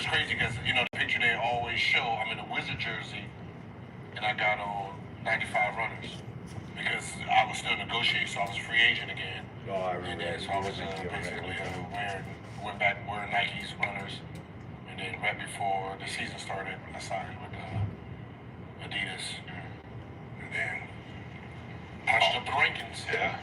crazy because, you know, the picture they always show, I'm in a Wizard jersey, and I got on 95 runners. Because I was still negotiating, so I was a free agent again. Oh, I remember. And then, so I was basically went back wearing Nike's runners. And then right before the season started, I signed with Adidas. And then punched up the rankings. Yeah.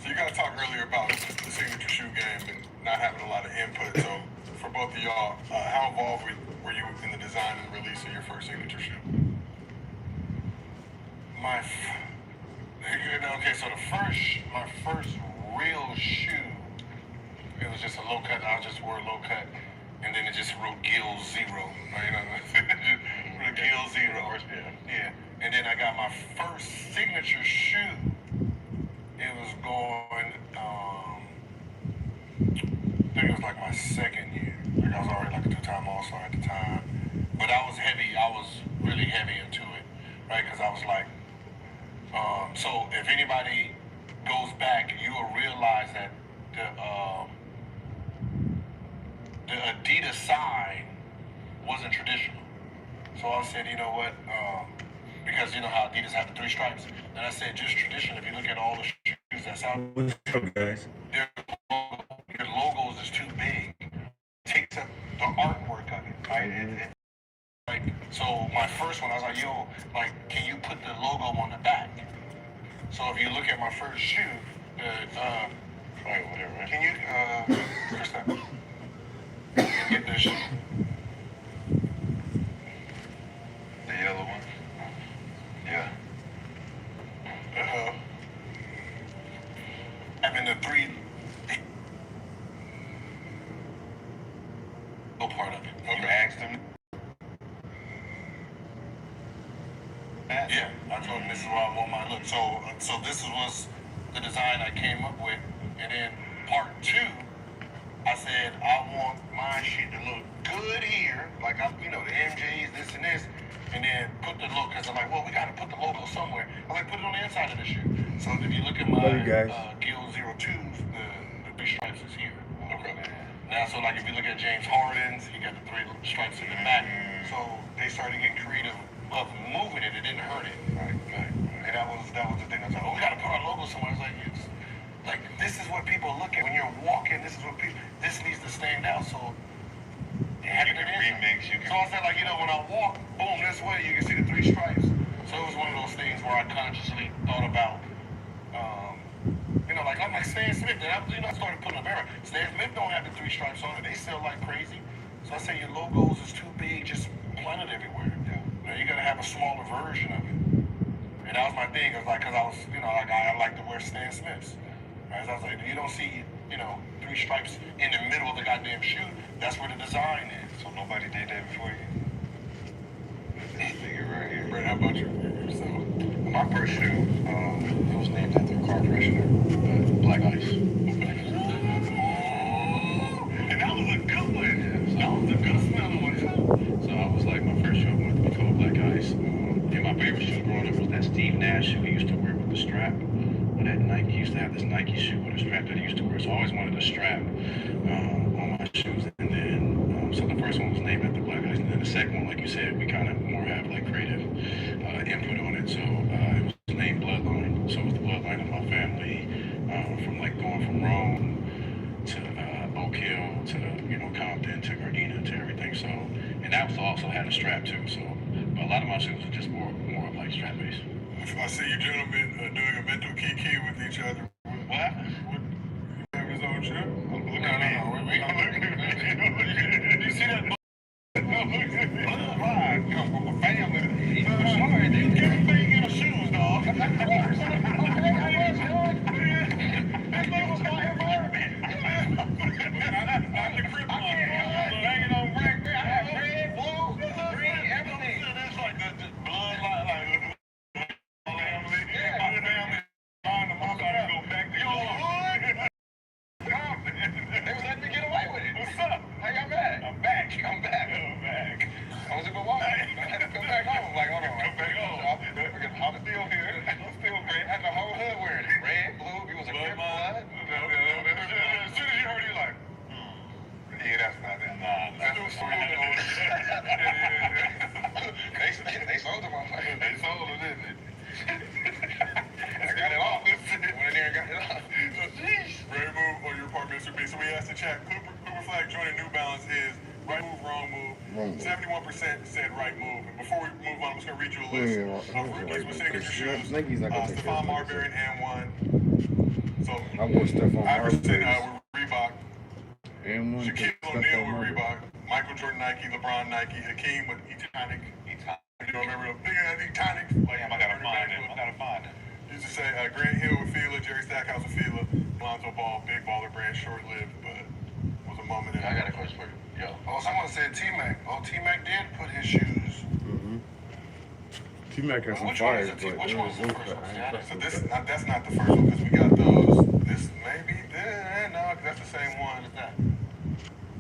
So you got to talk earlier about the signature shoe game and not having a lot of input. So for both of y'all, how involved were you in the design and release of your first signature shoe? Okay, so my first real shoe, it was just a low cut. I just wore a low cut, and then it just wrote Gill Zero. You know, Gill Zero. Yeah. And then I got my first signature shoe. It was going, I think it was like my second year. Like I was already like a two-time All-Star at the time, but I was heavy. I was really heavy into it, right? Because I was like. So if anybody goes back, you will realize that the Adidas sign wasn't traditional. So I said, you know what? Because you know how Adidas have the 3 stripes, and I said just tradition. If you look at all the shoes that's out, what's up, guys? Their logos is too big. It takes up the artwork of it, right? Like so, my first one, I was like, yo, like, can you put the logo on the back? So if you look at my first shoe, whatever. Can you, Krista, get this shoe? The yellow one? Yeah. Having the 3 no part of it. Okay. You asked him? Yeah, I told him this is why I want my look. So this was the design I came up with, and then part 2, I said I want my shit to look good here, like I'm, you know, the MJs, this and this, and then put the look. Cause I'm like, well, we gotta put the logo somewhere. I like put it on the inside of the shoe. So if you look at my Gill 02s, the 3 stripes is here. Okay. Now, so like if you look at James Harden's, he got the 3 stripes in the back. So they started getting creative of moving it. It didn't hurt it. Right. And that was the thing. I was like, oh, we gotta put our logo somewhere. I was like, it's like this is what people look at when you're walking. This is what people. This needs to stand out. So you can remix. So I said, like, you know, when I walk, boom, this way, you can see the 3 stripes. So it was one of those things where I consciously thought about, you know, like I'm like Stan Smith. And I started putting a mirror. Stan Smith don't have the 3 stripes on it. They sell like crazy. So I say your logos is too big. Just plant it everywhere. You know, you gotta have a smaller version of it. And that was my thing. It was like, cause I was, you know, like I like to wear Stan Smiths. Right? So I was like, you don't see, you know, 3 stripes in the middle of the goddamn shoe. That's where the design is. So nobody did that before you? This figure right here. Brett, how about you? So my first shoe, it was named after a car freshener, Black Ice. And that was a good one. Yeah, so that was a good smelling one too. So I was like, my first shoe I wanted to be called Black Ice. And my favorite shoe growing up was that Steve Nash shoe he used to wear with the strap. That Nike used to have this Nike shoe with a strap that he used to wear. So I always wanted a strap on my shoes. And then, so the first one was named after Black Ice. And then the second one, like you said, we kind of more have like creative input on it. So it was named Bloodline. So it was the bloodline of my family, from like going from Rome to Oak Hill to, you know, Compton to Gardena to everything. So, and that was also had a strap too. So, but a lot of my shoes were just more of like strap based. I see you gentlemen doing a mental kiki with each other. What happened? You have his own shoe? No. You see that? Bloodline come from a family. Sorry, they get everything in the shoes, dog. That man was my environment. Not the crib one. Banging on rack. I have red, blue, green, everything. That's like the bloodline, like. They was letting me get away with it. Balance is right move, wrong move. 71% said right move. And before we move on, I'm just going to read you a list of rookies with signature shoes. Stephon Marbury and N1. So I wore Stephon Iverson Marbury. with Reebok. And one Shaquille O'Neal with Reebok. Michael Jordan Nike. LeBron Nike. Hakeem with Etonic. You don't remember the Etonic? Like, I gotta find it. Used to say Grant Hill with Fila, Jerry Stackhouse with Fila, Lonzo Ball, Big Baller Brand, short-lived, but was a moment. I got a question for you. Yo. Oh, someone said T-Mac. Oh, T-Mac did put his shoes. T-Mac has some Which one fire, is but it? Which one's the first one? So this that's not the first one because we got those. This maybe no, that's the same one as that.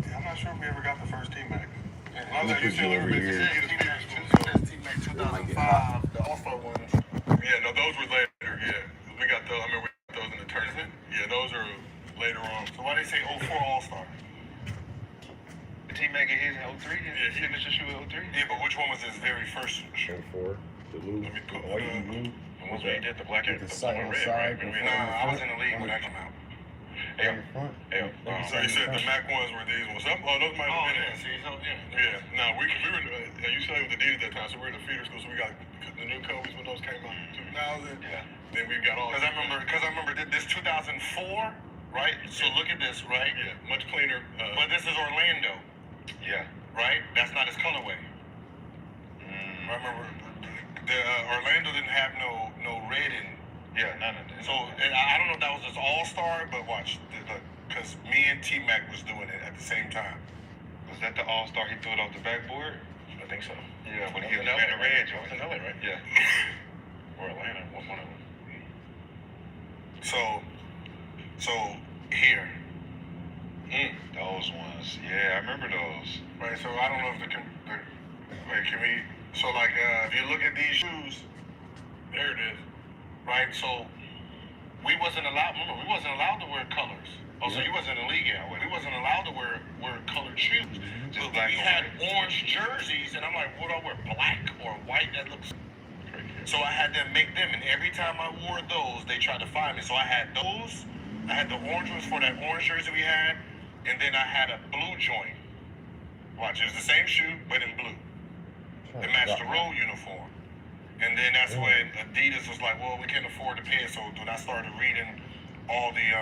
Yeah, I'm not sure if we ever got the first T-Mac. As long as UCLA T-Mac 2005, the All-Star ones. Yeah, no, those were later. Yeah, we got those. I mean, we got those in the tournament. Yeah, those are later on. So why they say 04 All-Star? T-Mac get his in 03? His signature shoe in 03? Yeah, but which one was his very first shoe? 04. The blue. Let me put White and blue. The ones where he did the black and The blue side and on red, side, right? the Nah, I was in the league when that came out. Hey, In front. So you said the Mac ones were these ones. Those might have been it. Yeah. No, we were at UCLA with Adidas that time, so we were in the feeder school. So we got the new Kobe's when those came out in 2000. Yeah. Then we've got all. Because I remember this 2004, right? So look at this, right? Yeah. Much cleaner. But this is Orlando. Yeah. Right? That's not his colorway. I remember the Orlando didn't have no red in. Yeah, none of that. So and I don't know if that was his all-star, but watch, because me and T-Mac was doing it at the same time. Was that the all-star he threw it off the backboard? I think so. Yeah, When he hit the red joint. It was in LA, right? Yeah. Or Atlanta, one of them. So here. Those ones. Yeah, I remember those. Right, so I don't know if can we, so like, if you look at these shoes, there it is, right? So we wasn't allowed to wear colors. Oh, so you wasn't in the league yet. We wasn't allowed to wear colored shoes. Just But black we and had white. orange jerseys, and I'm like, what do I wear, black or white? That looks crazy. So I had them make them, and every time I wore those, they tried to find me. So I had those, I had the orange ones for that orange jersey we had, and then I had a blue joint. Watch, it was the same shoe, but in blue. It matched the road uniform. And then that's when Adidas was like, well, we can't afford to pay it. So when I started reading all the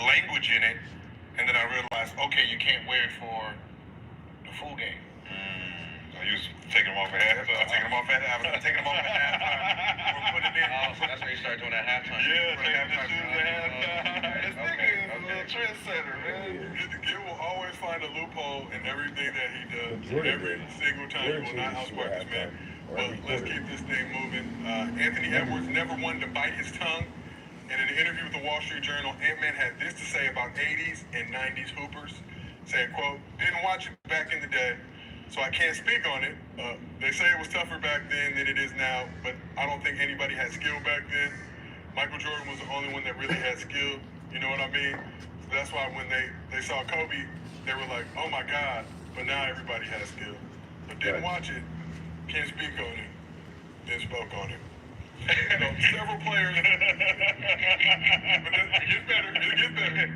language in it, and then I realized, okay, you can't wear it for the full game. So you was taking them off at halftime? Taking them off at halftime. Taking them off at halftime. We're putting it in. Oh, so that's when you started doing that halftime. Yeah, taking the halftime. shoes at halftime. This nigga is a Okay. little trendsetter, man. Gil will always find a loophole in everything that he does. Jordan Every did. single time. He will not outsmart this man. Or But let's keep this thing moving. Anthony Edwards never wanted to bite his tongue. And in an interview with the Wall Street Journal, Ant-Man had this to say about 80s and 90s hoopers. Saying, quote, didn't watch it back in the day, so I can't speak on it. They say it was tougher back then than it is now, but I don't think anybody had skill back then. Michael Jordan was the only one that really had skill. You know what I mean? So that's why when they saw Kobe, they were like, oh my God, but now everybody has skill. But didn't watch it, can't speak on it, then spoke on it. You know, several players, but it gets better.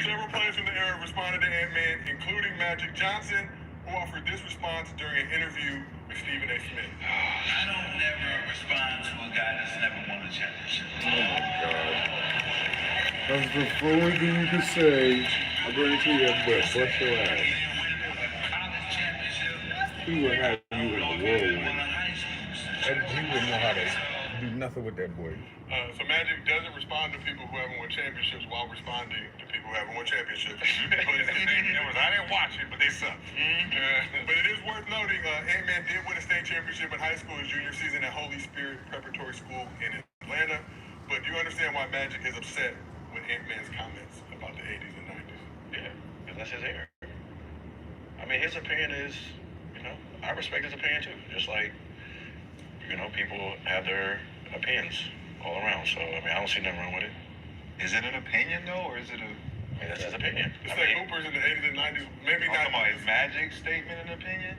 Several players from the era responded to Ant-Man, including Magic Johnson, who offered this response during an interview with Stephen A. Smith. I don't never respond to a guy that's never won a championship. Oh my God. That's the only thing you can say. I'm going to you that butt. Bust your ass. He didn't win a college championship. He would have you in the whirlwind. Won a high school. And he wouldn't know how to do nothing with that boy. So Magic doesn't respond to people who haven't won championships while responding to people who haven't won championships. But I didn't watch it, but they suck. But it is worth noting, Ant-Man did win a state championship in high school his junior season at Holy Spirit Preparatory School in Atlanta. But do you understand why Magic is upset with Ant-Man's comments about the 80s and 90s? Yeah, because that's his era. I mean, his opinion is, I respect his opinion too. Just like, people have their opinions all around. So, I don't see nothing wrong with it. Is it an opinion though, or is it a? That's his opinion. It's like Hoopers in the 80s and 90s, maybe I'm not. talking about his Magic statement and opinion.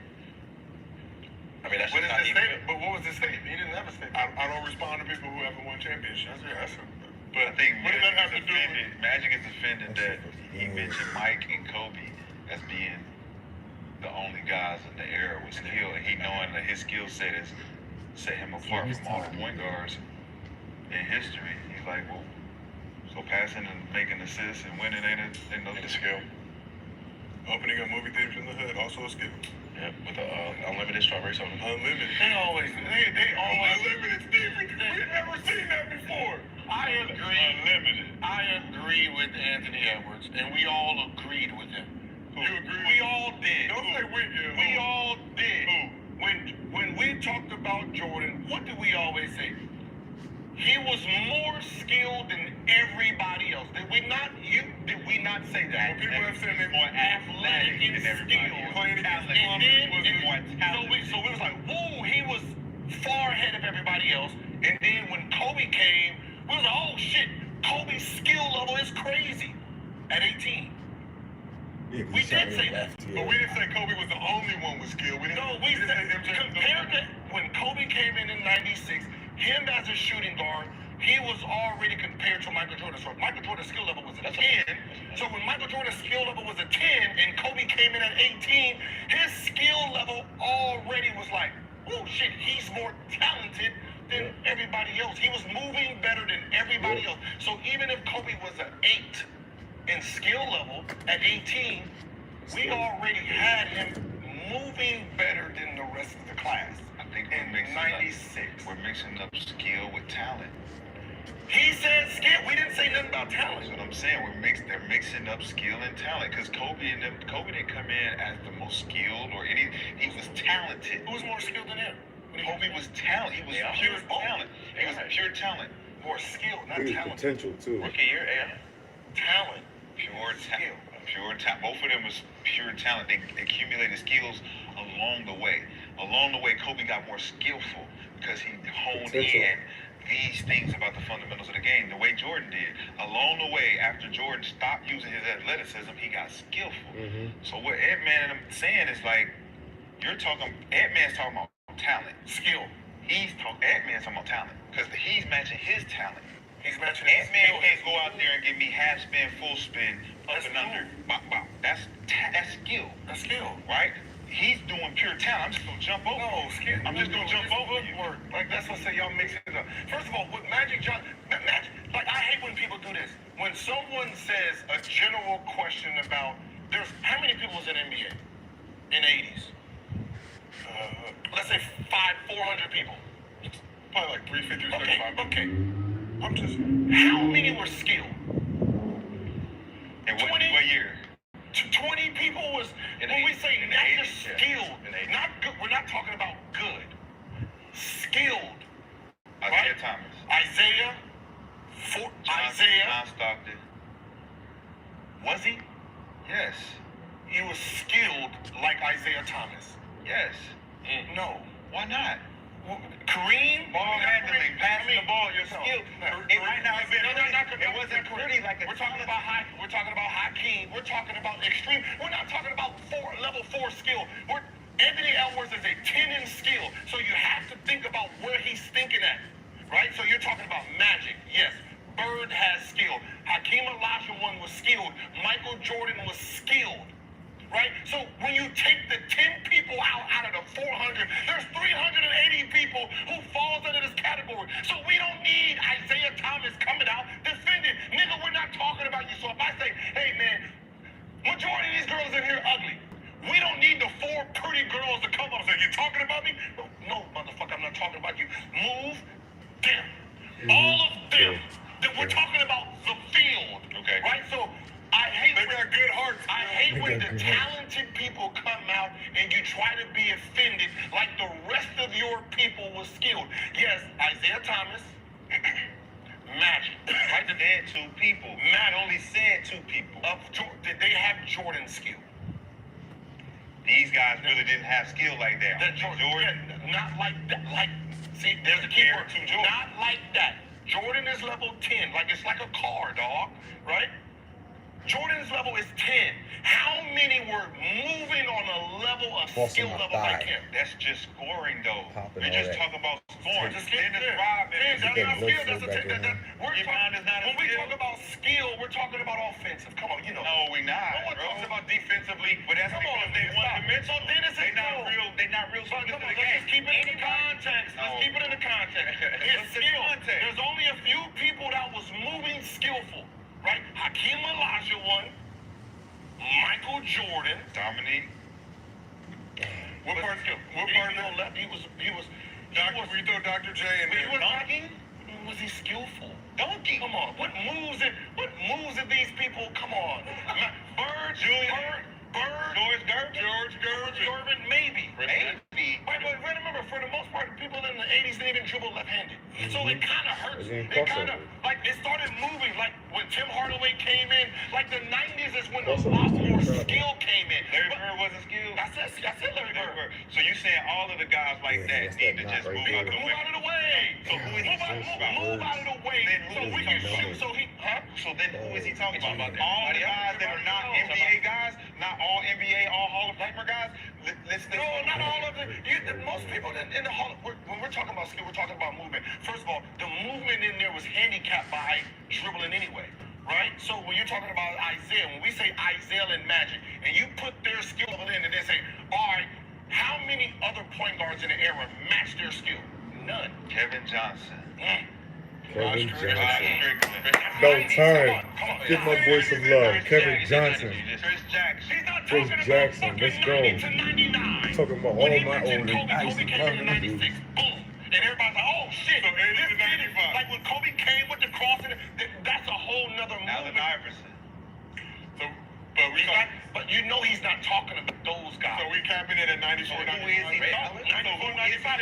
That's What just is not the even. statement? But what was the statement? He didn't have a statement. I don't respond to people who haven't won championships. But I think what does that have to do with? Magic is offended that he mentioned Mike and Kobe guys in the era with skill, and he knowing that his skill set is set him apart from all the point guards in history. He's like, well, so passing and making assists and winning ain't no skill. Opening up movie theaters in the hood, also a skill. Yeah, with the unlimited strawberry soda. Unlimited. They always Unlimited's different. We've never seen that before. I agree with Anthony Edwards, and we all agreed with him. You agree? We all did. Don't say we. We all did. Who? When we talked about Jordan, what did we always say? He was more skilled than everybody else. Did we not say that? Well, people have said they more athletic and skilled. So we was like, whoa, he was far ahead of everybody else. And then when Kobe came, we was like, oh shit, Kobe's skill level is crazy at 18. Yeah, We did say that. But we didn't say Kobe was the only one with skill. We didn't said say MJ was the compared to when Kobe came in '96, him as a shooting guard, he was already compared to Michael Jordan. So Michael Jordan's skill level was a 10. So when Michael Jordan's skill level was a 10 and Kobe came in at 18, his skill level already was like, oh shit, he's more talented than everybody else. He was moving better than everybody else. So even if Kobe was an 8 in skill level at 18, we already had him moving better than the rest of the class. I think in '96. We're mixing up skill with talent. He said skill. We didn't say nothing about That's talent. what I'm saying. They're mixing up skill and talent. Because Kobe didn't come in as the most skilled or any. He was talented. Who was more skilled than him? Kobe was talent. He was pure talent. He was pure talent. More skilled, not Big talent. potential too. Rookie year, yeah. Talent. Pure talent. Pure talent. Both of them was pure talent. They accumulated skills along the way. Along the way, Kobe got more skillful because he honed Potential. in these things about the fundamentals of the game, the way Jordan did. Along the way, after Jordan stopped using his athleticism, he got skillful. So what Edman and I'm saying is like, Edman's talking about talent. Skill. Edman's talking about talent because he's matching his talent. He's matching his Ant-Man skill. can't go out there and give me half spin, full spin, up That's and under. cool. Bop, bop. That's skill, That's skill. right? He's doing pure talent. I'm just gonna jump over. No, you. skill. I'm just gonna jump over you. Footwork. Like that's what I say. Y'all mix it up. First of all, with Magic Johnson, like I hate when people do this. When someone says a general question about how many people was in NBA in the '80s? Let's say 400 people. Probably like 350 or Okay, 75. okay. I'm just. How many were skilled? And what 20? year? 20 people was, In when we the say 80s, not yeah. just skilled, In the 80s. not good, we're not talking about good. Skilled. Isaiah Right? Thomas. Isaiah, John Stockton. was he? Yes. He was skilled like Isaiah Thomas. Yes. No. Why not? Kareem? Ball handling, passing the ball, your skill. It might not have been pretty. It wasn't pretty like a We're talking about Hakeem. We're talking about extreme. We're not talking about level 4 skill. Anthony Edwards is a 10 in skill. So you have to think about where he's thinking at. Right? So you're talking about Magic. Yes. Bird has skill. Hakeem Olajuwon was skilled. Michael Jordan was skilled. Right? So when you take the 10 people out of the 400, there's 380 people who falls under this category. So we don't need Isaiah Thomas coming out defending. Nigga, we're not talking about you. So if I say, hey man, majority of these girls in here are ugly. We don't need the 4 pretty girls to come up and say, you talking about me? No, motherfucker, I'm not talking about you. Move them. All of them. We're talking about the field. Okay. Right? So I hate They got good hearts. I hate when the talented people come out and you try to be offended like the rest of your people was skilled. Yes, Isaiah Thomas, Magic. Right? They had 2 people. Matt only said 2 people. Did they have Jordan skill? These guys really didn't have skill like that. That Jordan, not like that. See, there's a key word. Not like that. Jordan is level 10. It's like a car, dog. Right? Jordan's level is 10. How many were moving on a level of skill level like him? That's just scoring, though. Popping You're all just that. talking about scoring. Just Dennis get Rodman. That's not getting skill. looked for back then. When we talk about skill, we're talking about offensive. Come on, you know. No, we not. No one bro. talks about defensively. But that's Come on, because they stop. one-dimensional. So then it's a Michael Jordan. Dominique. What part of left? He was. we throw Dr. J in there. Dunking? Was he skillful? Dunking. Come on. What moves did these people? Come on. Bird. George Gervin, maybe. Maybe. But remember, for the most part, people in the 80s didn't even dribble left-handed. So it kind of hurts. It kind of, it started moving. Like when Tim Hardaway came in, like the 90s is when a lot more skill came in. Larry Bird wasn't skilled. I said Larry Bird. So you saying all of the guys like that need to just move out the way? Move out of the way. So who is he talking about? Move out of the way. So we can shoot. So then who is he talking about? All the guys that are not NBA guys, not all NBA, all Hall of Famer guys? No, not all of them. Most people in the Hall, when we're talking about skill, we're talking about movement. First of all, the movement in there was handicapped by dribbling anyway, right? So when you're talking about Isaiah, when we say Isaiah and Magic, and you put their skill level in and then say, all right, how many other point guards in the era match their skill? None. Kevin Johnson. Kevin Johnson. Strickland. No time. Give my boy some love. Kevin Johnson. Chris Jackson. Chris Jackson. Let's go. Talking about all my older ice and common dudes. Boom. And everybody's like, oh shit. So 80 to 95. Like when Kobe came with the crossing, that's a whole nother Allen movement. Iverson. So, But you know he's not talking about those guys. so we capping it at 94, 95. Who is he talking? 94, 95.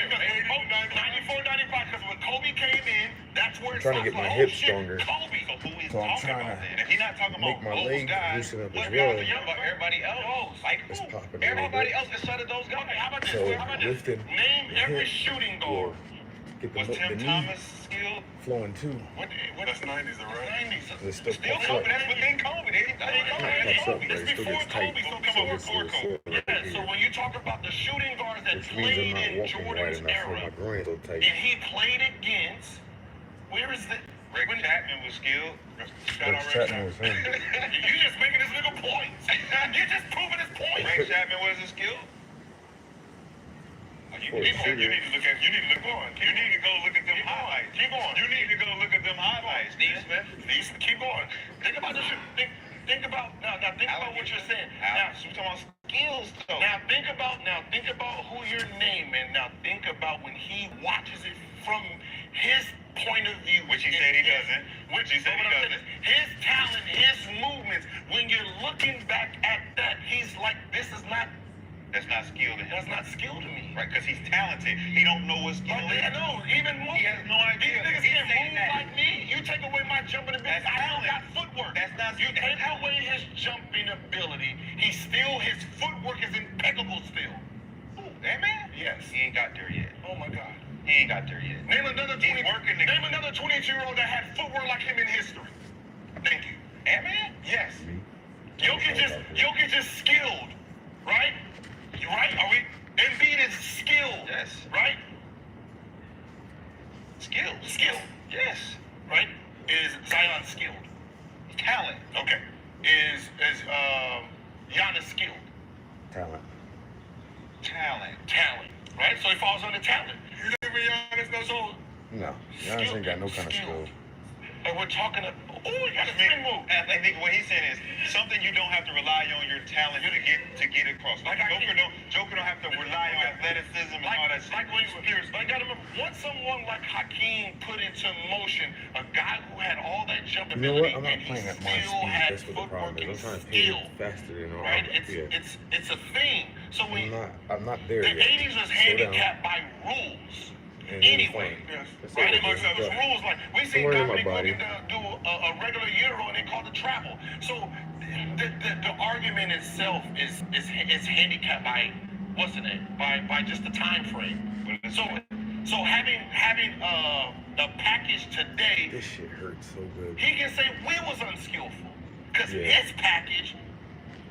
94, 95. Because when Kobe came in, that's where it's Trying to get my hips stronger. Kobe. So who is So I'm talking trying about to then? If he's not talking make about my those legs guys, loosen up what as about well. everybody else? Like It's who? popping a little Everybody bit. else instead of those guys. Okay, how about this? So How about this? lifting Name every hip shooting will guard. get Was the Tim knee Thomas skilled? flowing too. That's 90s, though, right? 90s. It still Still pops Kobe. up. That's within Kobe. They Pops up, but It's it still before gets tight. Kobe, so So come on, it's before still Kobe. sore right Yeah, so here. when you talk about the shooting guards that Which means I'm played not in walking right Jordan's enough for my era, groin so tight. and he played against, where is the... Greg Chapman was skilled. Rex Chapman was him. You just making this nigga points. You're just proving his point. Greg Chapman wasn't skilled. You For a need to shooter. look on. You need to go look at them highlights. Keep going. You need to go look at them highlights, Steve Smith. Please keep going. Think about this. Think about think about what you're saying. Now, Alex, we're talking about skills, though. Now think about who you're naming. Now think about when he watches it from his point of view, Which he said he doesn't. Which he said he doesn't. His talent, his movements. When you're looking back at that, he's like, this is not. That's not skill to him. That's not skill to me. Right, because he's talented. He don't know what skill is. I know. Even He has no idea. These niggas He's can't saying move that. like me. You take away my jumping ability. That's I don't got talent. footwork. That's not You take away his jumping ability. His footwork is impeccable still. That man? Yes. He ain't got there yet. Oh my God. He ain't got there yet. Name another He's working to Name another 22-year-old that had footwork like him in history. Thank you. Ant-Man? Yes. Jokic is skilled, right? You right? Are we? Embiid is skilled. Yes. Right? Skilled. Yes. Right? Is Zion skilled? Talent. Okay. Is Giannis skilled? Talent. Talent. Right? So he falls under talent. You think Giannis knows so? No, Giannis ain't got no kind of skill. And we're talking about, he got a spin move. I think what he's saying is something you don't have to rely on your talent to get across. Like Joker don't have to rely on athleticism and all that shit. Like when Spears. But I gotta remember, once someone like Hakeem put into motion a guy who had all that jump You know what? ability I'm not and he playing at my still speed. had That's what the footwork problem and is. I'm trying to pay skill. it faster than all. Right? Yeah. It's a thing. So when I'm not there the yet. 80s was Slow down. handicapped by rules. And then Anyway, fine. That's right? it. Amongst other rules, like we see Don't worry about Dominic my body. Wilkins do a regular Euro and they call it travel. So the argument itself is handicapped by what's the name? By just the time frame. So having a package today, This shit hurts so good. he can say we was unskillful because Yeah. his package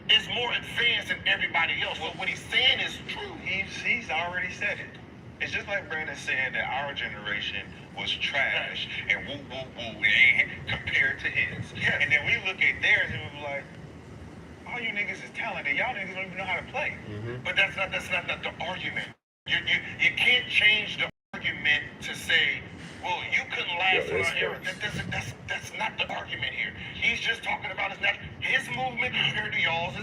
is more advanced than everybody else. So what he's saying is true. He's already said it. It's just like Brandon saying that our generation was trash and woo woo woo compared to his. Yes. And then we look at theirs and we be like, all you niggas is talented. Y'all niggas don't even know how to play. But that's not the argument. You can't change the argument to say, well, you couldn't last in our era. That's not the argument here. He's just talking about his movement compared to y'all's.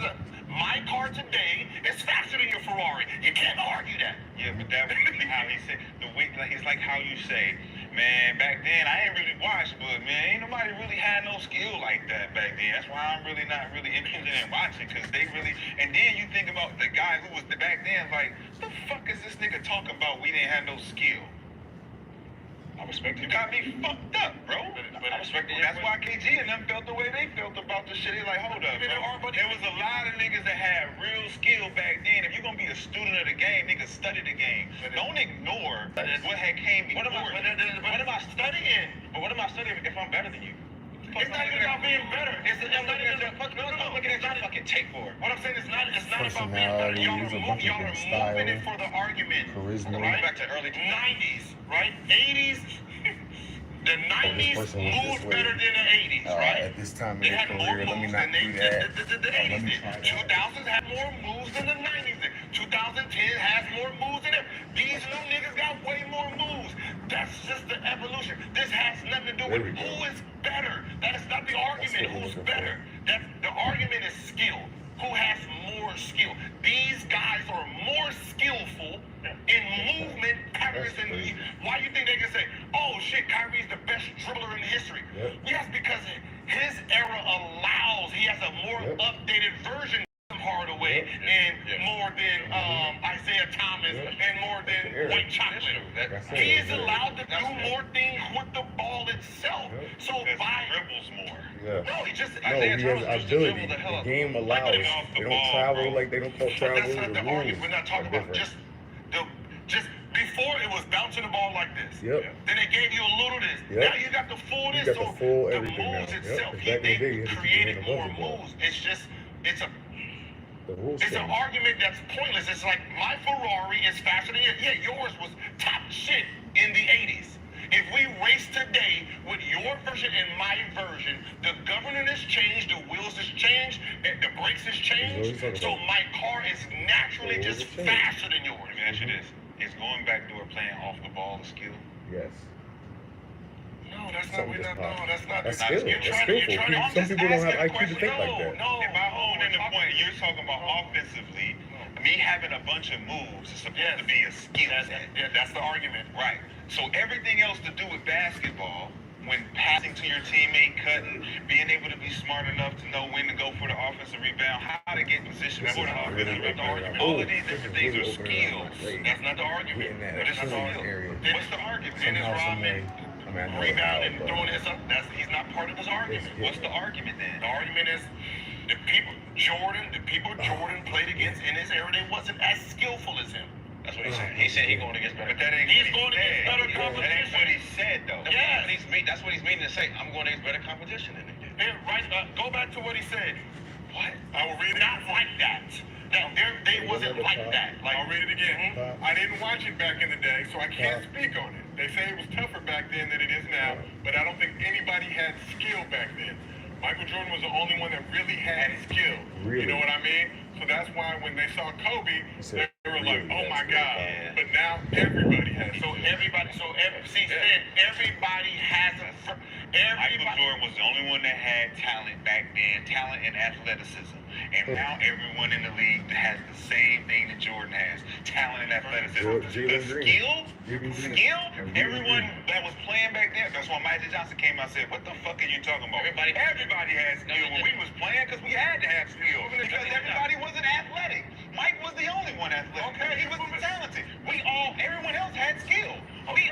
can't argue that. Yeah, but that was how he said the way. Like it's like how you say, man. Back then, I ain't really watched, but man, ain't nobody really had no skill like that back then. That's why I'm really not really interested in watching, because they really. And then you think about the guy who was back then, like, the fuck is this nigga talking about? We didn't have no skill. I respect you. Got me fucked up, bro. But I respect it. That's why KG and them felt the way they felt about the shit. They like, hold up, bro. There was a lot of niggas that had real skill back then. If you're gonna be a student of the game, niggas study the game. Don't ignore what had came before. What am I studying? But what am I studying if I'm better than you? It's not even about being better. It's not even about looking at your fucking tape for it. What I'm saying is it's not about being better. Y'all are moving it for the argument. Charisma. Right? Back to early 90s, right? 80s. The 90s moved better than the 80s, right? At this time They in had their more career, let me moves not than do that. the 80s did. 2000s had more moves than the 90s did. 2010 has more moves than them. These new niggas got way more moves. That's just the evolution. This has nothing to do with who is better. That is not the argument. Who's better? The argument is skill. Who has more skill? These guys are more skillful in movement patterns than you. Why you think they can say, oh shit, Kyrie's the best dribbler in history? Yep. Yes, because his era allows, he has a more updated version of Hardaway and more than Isaiah Thomas and more than White Chocolate. He is allowed to do more things with the ball itself. So by dribbles more. Yeah. no, he just No, he has ability. The game allows. They don't travel like they don't call but travel. that's not the argument. We're not talking about just before it was bouncing the ball like this. Yep. Then they gave you a little this. Yep. Now you got the full You this. got the So full the everything moves now. Yep. itself, Back in the day, they you had to keep created doing the more buzzer ball. moves. It's The rules an change. argument that's pointless. It's like my Ferrari is faster than yours. Yeah, yours was top shit in the 80s. If we race today with your version and my version, the governing has changed, the wheels has changed, and the brakes has changed. So my car is naturally just faster than yours. Let me ask you this. Is going back to playing off the ball a skill? Yes. No, that's not. We're not. No, that's not. That's That's skill. you're That's trying to. skillful. You're trying to. Some people don't have IQ to think like that. No, If I hold in the point, you're talking about offensively, me having a bunch of moves is supposed to be a skill set. Yeah, that's the argument. Right. So everything else to do with basketball, when passing to your teammate, cutting, being able to be smart enough to know when to go for the offensive rebound, how to get positioned for the offensive rebound, all of these different things are skills. That's not the argument. But it's not the argument. What's the argument? Dennis Rodman rebounding, throwing this up. He's not part of this argument. What's the argument then? The argument is the people Jordan played against in his era, they wasn't as skillful as him. That's what he said. He said he's going against better. But that ain't He's what going against better competition. That ain't what he said, though. Yes. That's what he's meaning to say. I'm going against better competition than they did. Go back to what he said. What? I will read it. Not like that. They wasn't like that. Like, I'll read it again. I didn't watch it back in the day, so I can't speak on it. They say it was tougher back then than it is now, but I don't think anybody had skill back then. Michael Jordan was the only one that really had skill. You know what I mean? So that's why when they saw Kobe, they were like, oh my God. Yeah. But now everybody has skill. everybody has Michael everybody. Jordan was the only one that had talent back then, talent and athleticism. And now everyone in the league has the same thing that Jordan has, talent and athleticism. The skill, everyone that was playing back then, that's why Magic Johnson came out and said, what the fuck are you talking about? Everybody has skill when we was playing because we had to have skill. Because everybody wasn't athletic. Mike was the only one athletic. Okay, he wasn't talented. Everyone else had skill. We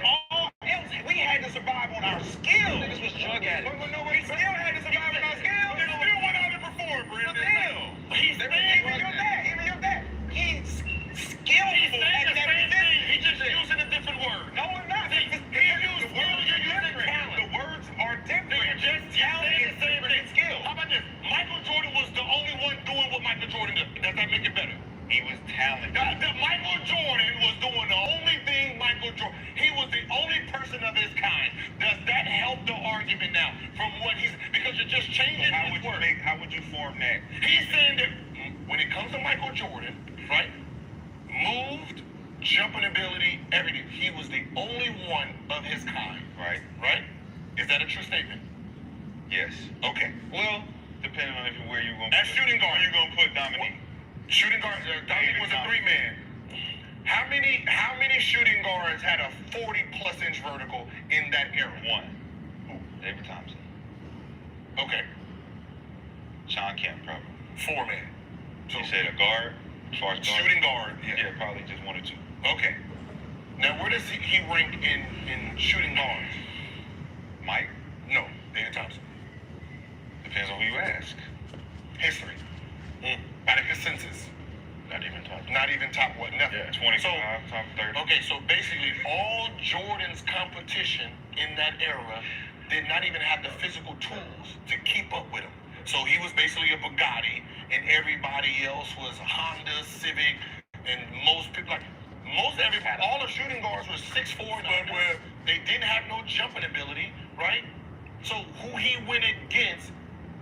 had to survive on our skill. Niggas was drug addicts. We still had to survive on our skill. They still went out and performed, Brandon. Even your dad. He's skillful at that position. He's just using a different word. No, it's not. The words are different. Talent is different than skill. How about this? Michael Jordan was the only one doing what Michael Jordan does. Does that make it better? He was talented. Michael Jordan was doing the only thing Michael Jordan. He was the only person of his kind. Does that help the argument now from what he's? Because you're just changing his word. How would you form that? He's saying that when it comes to Michael Jordan, right? Moved, jumping ability, everything. He was the only one of his kind. Right? Right? Is that a true statement? Yes. Okay. Well, depending on where you're going to As shooting guard, you're going to put Dominique. Shooting guard, Dominique was a 3-man. How many shooting guards had a 40+ inch vertical in that era? One. Every time. Okay, Sean Kemp, probably. 4-man. So You said a guard? As far as guard? shooting guard. Yeah, probably just 1 or 2. Okay. Now where does he rank in shooting guards? Mike? No, David Thompson. Depends on who you ask. History. By the consensus. Not even top. Not even top what? Nothing. Yeah, 25, So, top 30. okay, so basically all Jordan's competition in that era did not even have the physical tools to keep up with him. So he was basically a Bugatti, and everybody else was a Honda, Civic, and most people, everybody, all the shooting guards were 6'4" and under. They didn't have no jumping ability, right? So who he went against,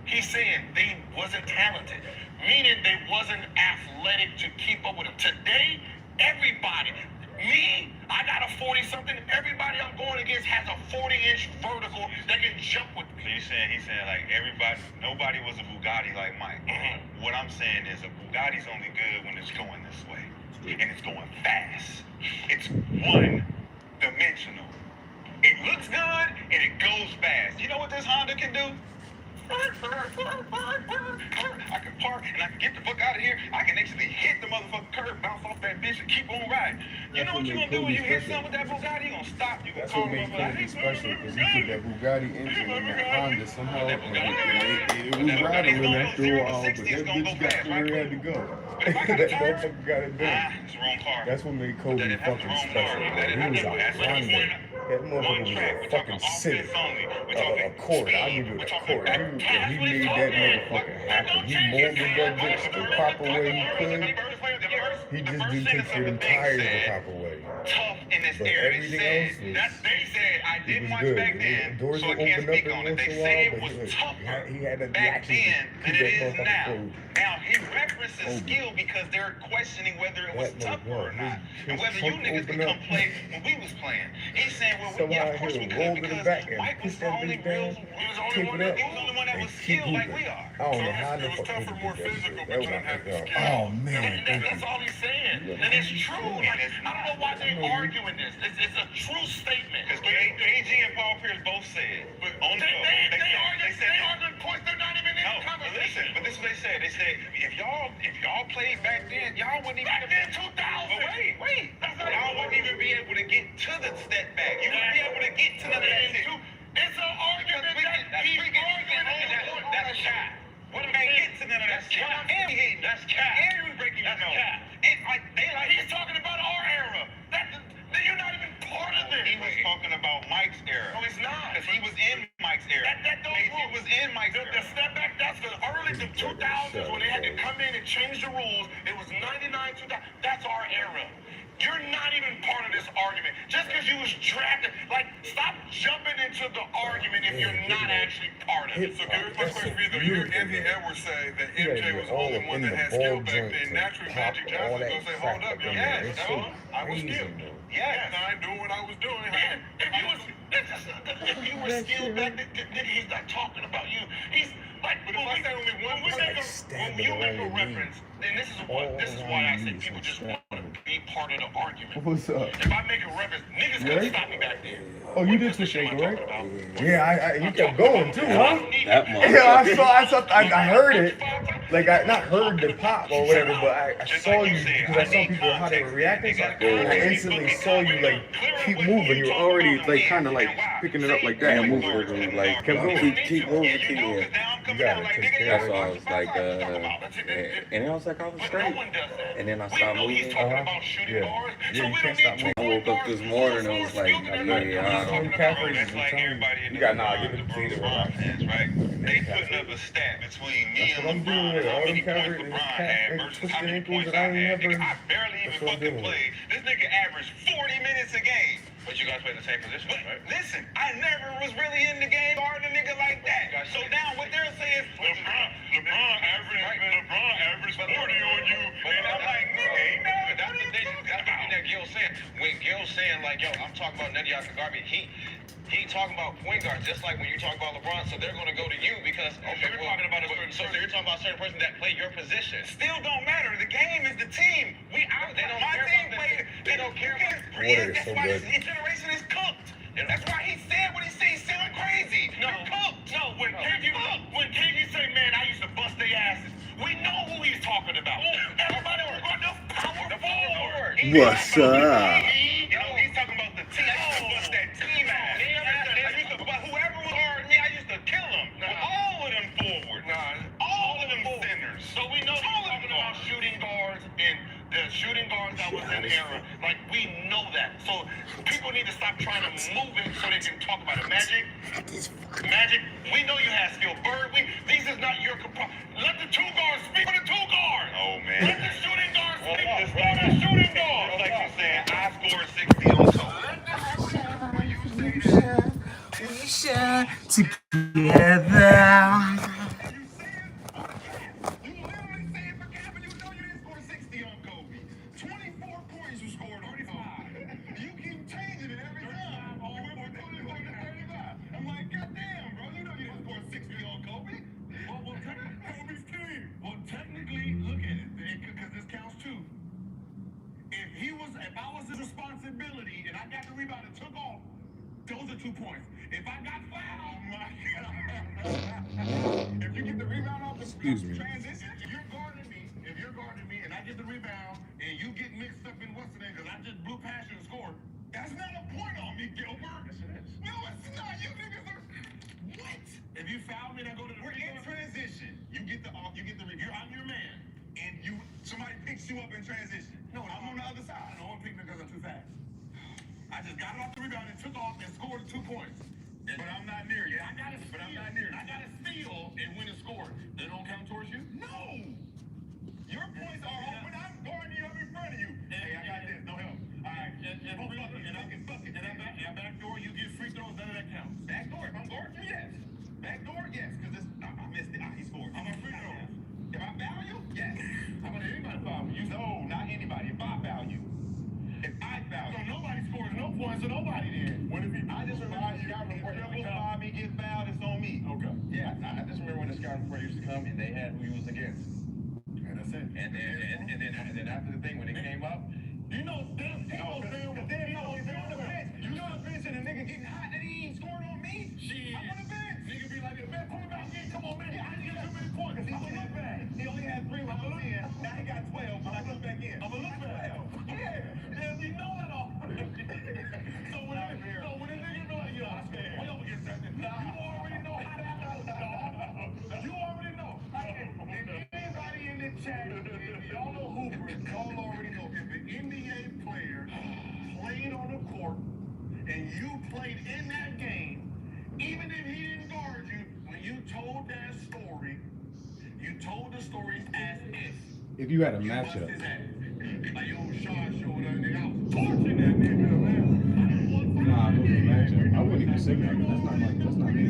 he's saying they wasn't talented, meaning they wasn't athletic to keep up with him. Today, everybody, I got a 40-something. Everybody I'm going against has a 40-inch vertical that can jump with So me. he's saying like nobody was a Bugatti like Mike. What I'm saying is a Bugatti's only good when it's going this way. And it's going fast. It's one-dimensional. It looks good and it goes fast. You know what this Honda can do? I can park and I can get the fuck out of here. I can actually hit the motherfucking curb, bounce off that bitch, and keep on riding. You know what you're gonna do when you hit something with that Bugatti? You're gonna stop. You gonna That's call what the makes motherfucker. Kobe special, because he put that Bugatti engine in that Honda somehow. And it was rattling after a while, but that bitch got to where it had to go. That motherfucker got it done. It's the wrong car. That's what made Kobe fucking special, man. He was a Honda. That motherfucker was a fucking Civic. A Accord. I'll give you an Accord. He made that motherfucker happen. He molded that bitch the proper way he could. He just didn't take care of them tires the proper way. Tough in this But area. everything They else said, was- they said I It didn't was watch good. back then, Doors so would I can't open up speak every on it. once They in a said it while, was but tougher he had the back action then to than keep it that is motherfucker now. closed. Now he references Kobe. skill because they're questioning whether it was That tougher or motherfucker, not, his and whether you trunk niggas could opened come up. play when we was playing. He's saying, well, Somehow yeah, of course we he'll could roll to the because back and Mike was push the that only bitch real. down, He was the tip only it up, one that was and keep skilled like moving. we are. I don't know how the It was fuck tough Kobe for more did that physical, shit. but That was you didn't have the like, skill. oh man, And thank that's you. all he's saying. And it's true. Like, I don't know why they're arguing this. It's a true statement. Because AG and Paul Pierce both said, but on the They arguing points. They're not even in the no, but conversation. listen, but this is what they said. They said if y'all played back then, y'all wouldn't even Back then, 2000. But wait. Y'all wouldn't even be able to get to the step back. You wouldn't be able to get to none of that shit. It's an argument that he's arguing. That's cap. What am I getting to none of that shit? And we hitting. That's cap. And we breaking your nose. And He's talking about our era. You're not even part of this. He was talking about Mike's era. No, he's not. Because he was in Mike's era. He was in Mike's era. The step back, that's the early 2000s when they had to come in and change the rules. It was 99, 2000. That's our era. You're not even part of this argument. Just because you was drafted, stop jumping into the argument if you're not actually part of it. So here's my question for you though. You heard Anthony Edwards say that MJ was the only one that had skill back then. Naturally, Magic Johnson's gonna say, hold up, young man. I was skilled. Yes. And I ain't doing what I was doing. Man, if you were skilled back then, he's not talking about you. He's like, But if I say only one when person, you make a reference, then this is why I said people just want to be part of the argument. What's up? If I make a reference, niggas couldn't stop me back then. Oh, you did the shaker, right? Yeah, you kept going too, huh? That much. Yeah, I heard it. Like I not heard the pop or whatever, but I saw you because I saw people how they were reacting. So I instantly saw you like keep moving. You were already like kind of like picking it up like that and moving. Like, Kept going. keep moving, keep moving. You gotta take care That's of why I it. was like, and I was like, I was straight. And then I started moving. Yeah, you can't stop moving. I woke up this morning and was like, That's like everybody in the give it LeBron to fans, right? They putting up a stat between me That's and what I'm doing LeBron. with How all many them points covers and LeBron cat had and versus twisting how many ankles points that I I ain't had. never- Nigga, I barely even That's what I'm fucking doing. played. This nigga averaged 40 minutes a game. But you guys play the same position, right? Listen, I never was really in the game guarding a nigga like that. So now what they're saying is LeBron averaged 40 on you. And I'm like, nigga, he knows. But that's the thing that Gil's saying. When Gil's saying like, yo, I'm talking about Nutty Garvey, he talking about point guards just like when you talk about LeBron, so they're gonna go to you because okay, we're talking about a certain so you're talking about a certain person that play your position. Still don't matter. The game is the team. My team played water is so good. His generation is cooked. That's why he said what he said. He's still crazy. No, cooked. No, when KG say, man, I used to bust their asses, we know who he's talking about. Everybody was going to power forward. What's up? You know, he's talking about the team. I used to bust that team ass. But whoever was hard me, I used to kill him. All of them forward. All of them centers. So we know he's talking about shooting guards and the shooting guards that was in era. Like, we know that. So people need to stop trying to move it so they can talk about it. Magic, we know you have skill. Bird, these is not your let the two guards speak for the two guards. Oh, man. Let the shooting guards speak for the shooting guards. Like you said, I scored 60 on We shine together. If I was his responsibility and I got the rebound and took off, those are 2 points. If I got fouled, my God. If you get the rebound off the transition, if you're guarding me and I get the rebound and you get mixed up in what's the name because I just blew past you and scored, that's not a point on me, Gilbert. Yes, it is. No, it's not. You niggas are... What? If you foul me and I go to the... We're in transition. I'm your man. And somebody picks you up in transition. No, I'm on the other side. No one picked me because I'm too fast. I just got off the rebound and took off and scored 2 points. But I'm not near you. I got to steal and win and score. They don't count towards you? No. Your points are open. I'm guarding you up in front of you. Hey, I got this. No help. All right. And I can bucket. And I backdoor, you get free throws. None of that counts. Backdoor. If I'm guarding you, yes. Backdoor, yes. Because I missed it. He scored. I'm a free throw. If I foul you, yes. How about anybody foul me? No, not anybody. If I foul you. If I foul you. So nobody scores no points, so nobody did. What if I just remember the scouting report used to come. Bobby gets fouled, it's on me. Okay. Yeah, I just remember when the scouting report used to come and they had who he was against. And that's it. And then after the thing, when it came up, you know, then you know the bench and the nigga getting hot and he ain't scoring on me. Shit. I'm on the bench. Nigga be like, man, pull him back in. Come on, man. I didn't get too many points. Cause I'm a look back. He only had 3 when I was in. Now he got 12 when I look back in. I'm a look back. Yeah, we know that already. So when a nigga be like, yo, I scared. Way up against that. You already know how that goes. You already know. If anybody in the chat, y'all know Hooper, y'all already know if an NBA player played on the court and you played in that game, even if he didn't guard you, when you told that story, you told the story as if you had a matchup. Like, yo, Sean showed that nigga. I was torching that nigga, man. Nah, it was a matchup. I wouldn't even say that. That's not me.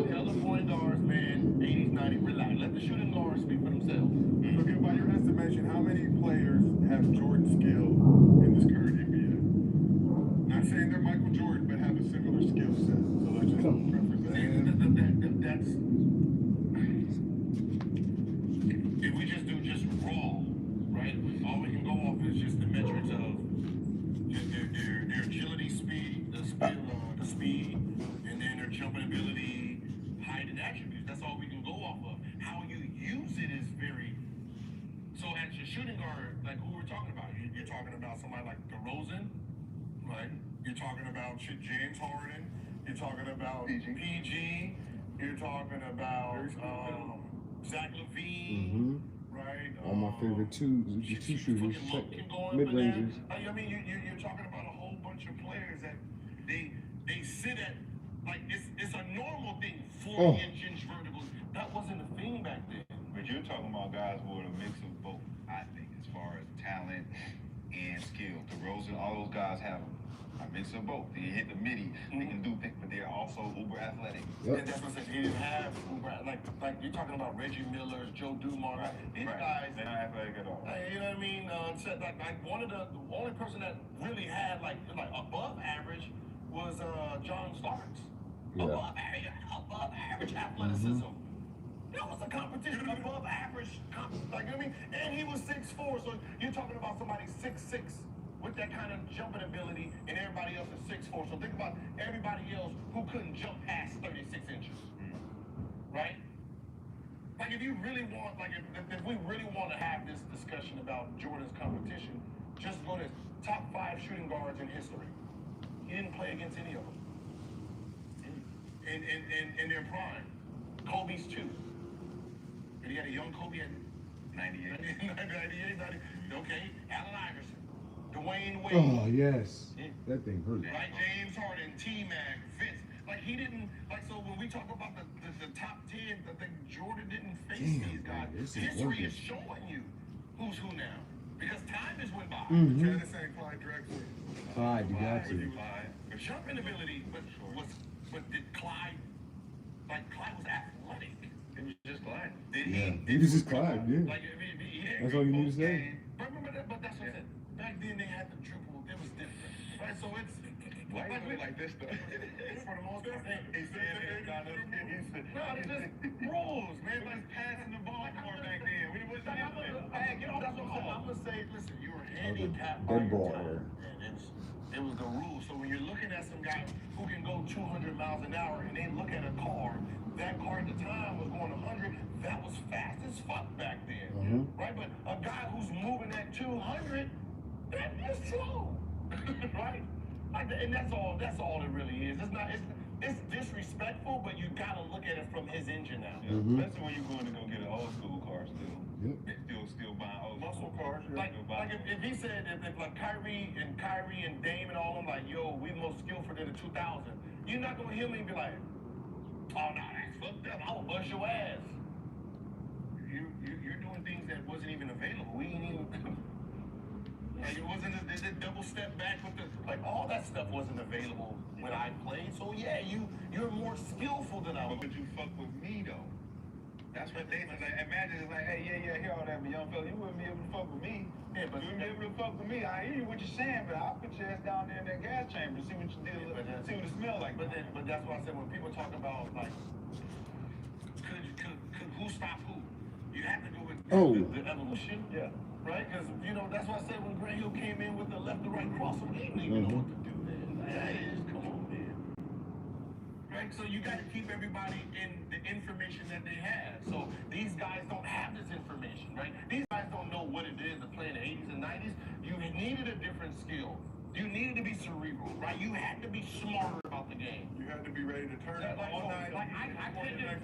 Hella point guards, man. 80s, 90s, relax. Let the shooting guards speak for themselves. Forget by your estimation, how many players have Jordan skill in this current NBA? Not saying they're Michael Jordan, but have a similar skill set. So let's just preface that. That's if we just do just raw, right? All we can go off is just the metrics of their agility, speed, the speed, and then their jumping ability, height, and attributes. That's all we can go off of. How you use it is very. So as your shooting guard, like who we're talking about, you're talking about somebody like DeRozan, right? You're talking about James Harden. You're talking about PG. You're talking about Zach LaVine, right? All my favorite two shooters, mid ranges. I mean, you're talking about a whole bunch of players that they sit at, like it's a normal thing. 40-inch verticals. That wasn't a thing back then. But you're talking about guys who are a mix of both. I think, as far as talent and skill. DeRozan, all those guys have a mix of both. They hit the midi, they can do things, but they're also uber athletic. And that's what I said. He didn't have like you're talking about Reggie Miller, Joe Dumars. Right. These guys, they're not athletic at all. you know what I mean? Like one of the only person that really had like above average was John Starks. Yeah. Above average athleticism. That was a competition above average. Like I mean, and he was 6'4", so you're talking about somebody 6'6" with that kind of jumping ability, and everybody else is 6'4". So think about everybody else who couldn't jump past 36 inches, right? Like if you really want, like if we really want to have this discussion about Jordan's competition, just go to top 5 shooting guards in history. He didn't play against any of them. In their prime, Kobe's 2. And he had a young Kobe at 98. 98, 90. Okay, Allen Iverson. Dwayne Wade. Oh, yes. That thing hurt. Right, James Harden, T-Mac, Vince. Like, he didn't, like, so when we talk about the top 10, I think Jordan didn't face these guys. History is showing you who's who now. Because time just went by. Trying to say Clyde Drexler. Clyde, you got to. Jumping ability, but did Clyde, like, Clyde was athletic. It was just Clyde. He was just Clyde, yeah. Like, he didn't. That's all you need to say. But remember that, but that's what I said. Back then they had the triple. It was different, right? So it's like this though. For the most part. He said it. No, it's just rules, man. Like passing the ball more back then. We was that's what I'm gonna say. Listen, you were handicapped by your time, and it was the rules. So when you're looking at some guy who can go 200 miles an hour, and they look at a car, that car at the time was going 100. That was fast as fuck back then, right? But a guy who's moving at 200. That's slow, right? Like, and that's all it really is. It's not. It's disrespectful, but you gotta look at it from his engine now. Yeah, especially when you're going to go get an old school car still. Still buying old muscle cars. Like if he said if like Kyrie and Dame and all them like, yo, we the most skillful in the 2000, you're not gonna hear me be like, oh no, that's fucked up. I will bust your ass. You're doing things that wasn't even available. We ain't even. And it wasn't the double step back with the like all that stuff wasn't available when I played. So yeah, you're more skillful than I was. But you fuck with me though. That's what they like. Imagine it's like, hey, hear all that, but young fella, you wouldn't be able to fuck with me. Yeah, but you wouldn't be able to fuck with me. I hear you what you're saying, but I'll put your ass down there in that gas chamber, see what you did, see what it smells like. But that's why I said when people talk about like, could who stop who? You have to go with the evolution. Yeah. Right? Because, that's why I said when Grant Hill came in with the left to right crossover, he didn't even know what to do, man. Come on, man. Right? So you got to keep everybody in the information that they have. So these guys don't have this information, right? These guys don't know what it is to play in the 80s and 90s. You needed a different skill. You needed to be cerebral, right? You had to be smarter about the game. You had to be ready to turn it all night. Like I can't get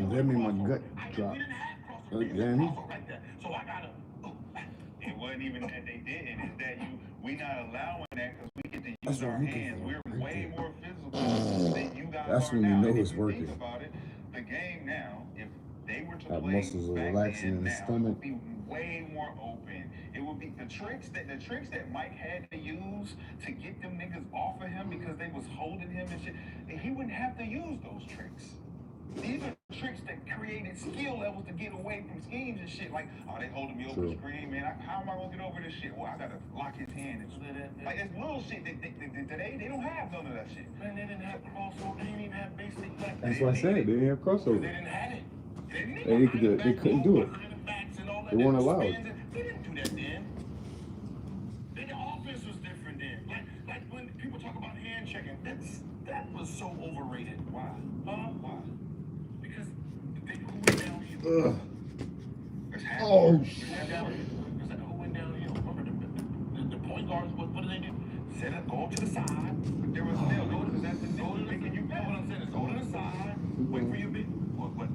that made my gut drop. We didn't have crossover like that. So I gotta. It wasn't even that they didn't. It's that we not allowing that because we get to use our hands. We're way more physical than you guys That's are when now. you know and it's if you working. think about it, the game now, if they were to That play muscles are back relaxing then in the now, stomach. it would be way more open. It would be the tricks that Mike had to use to get them niggas off of him because they was holding him and shit. And he wouldn't have to use those tricks. These are tricks that created skill levels to get away from schemes and shit. Like, oh, they holding me over the screen, man. How am I gonna get over this shit? Well, I gotta lock his hand and shit. Like, it's little shit that today they don't have none of that shit. Man, they didn't have crossover. They didn't even have basic. That's what I said. They didn't have crossover. They didn't have it. They couldn't do it. They weren't allowed. They didn't do that then. The offense was different then. Like when people talk about hand checking, that was so overrated. Why? Why? Because they went downhill. Oh shit! Who went downhill? Remember the point guards? What did they do? Set up, go to the side. There was still go to the side. You know what I'm saying? Go to the side. Wait for your big. What?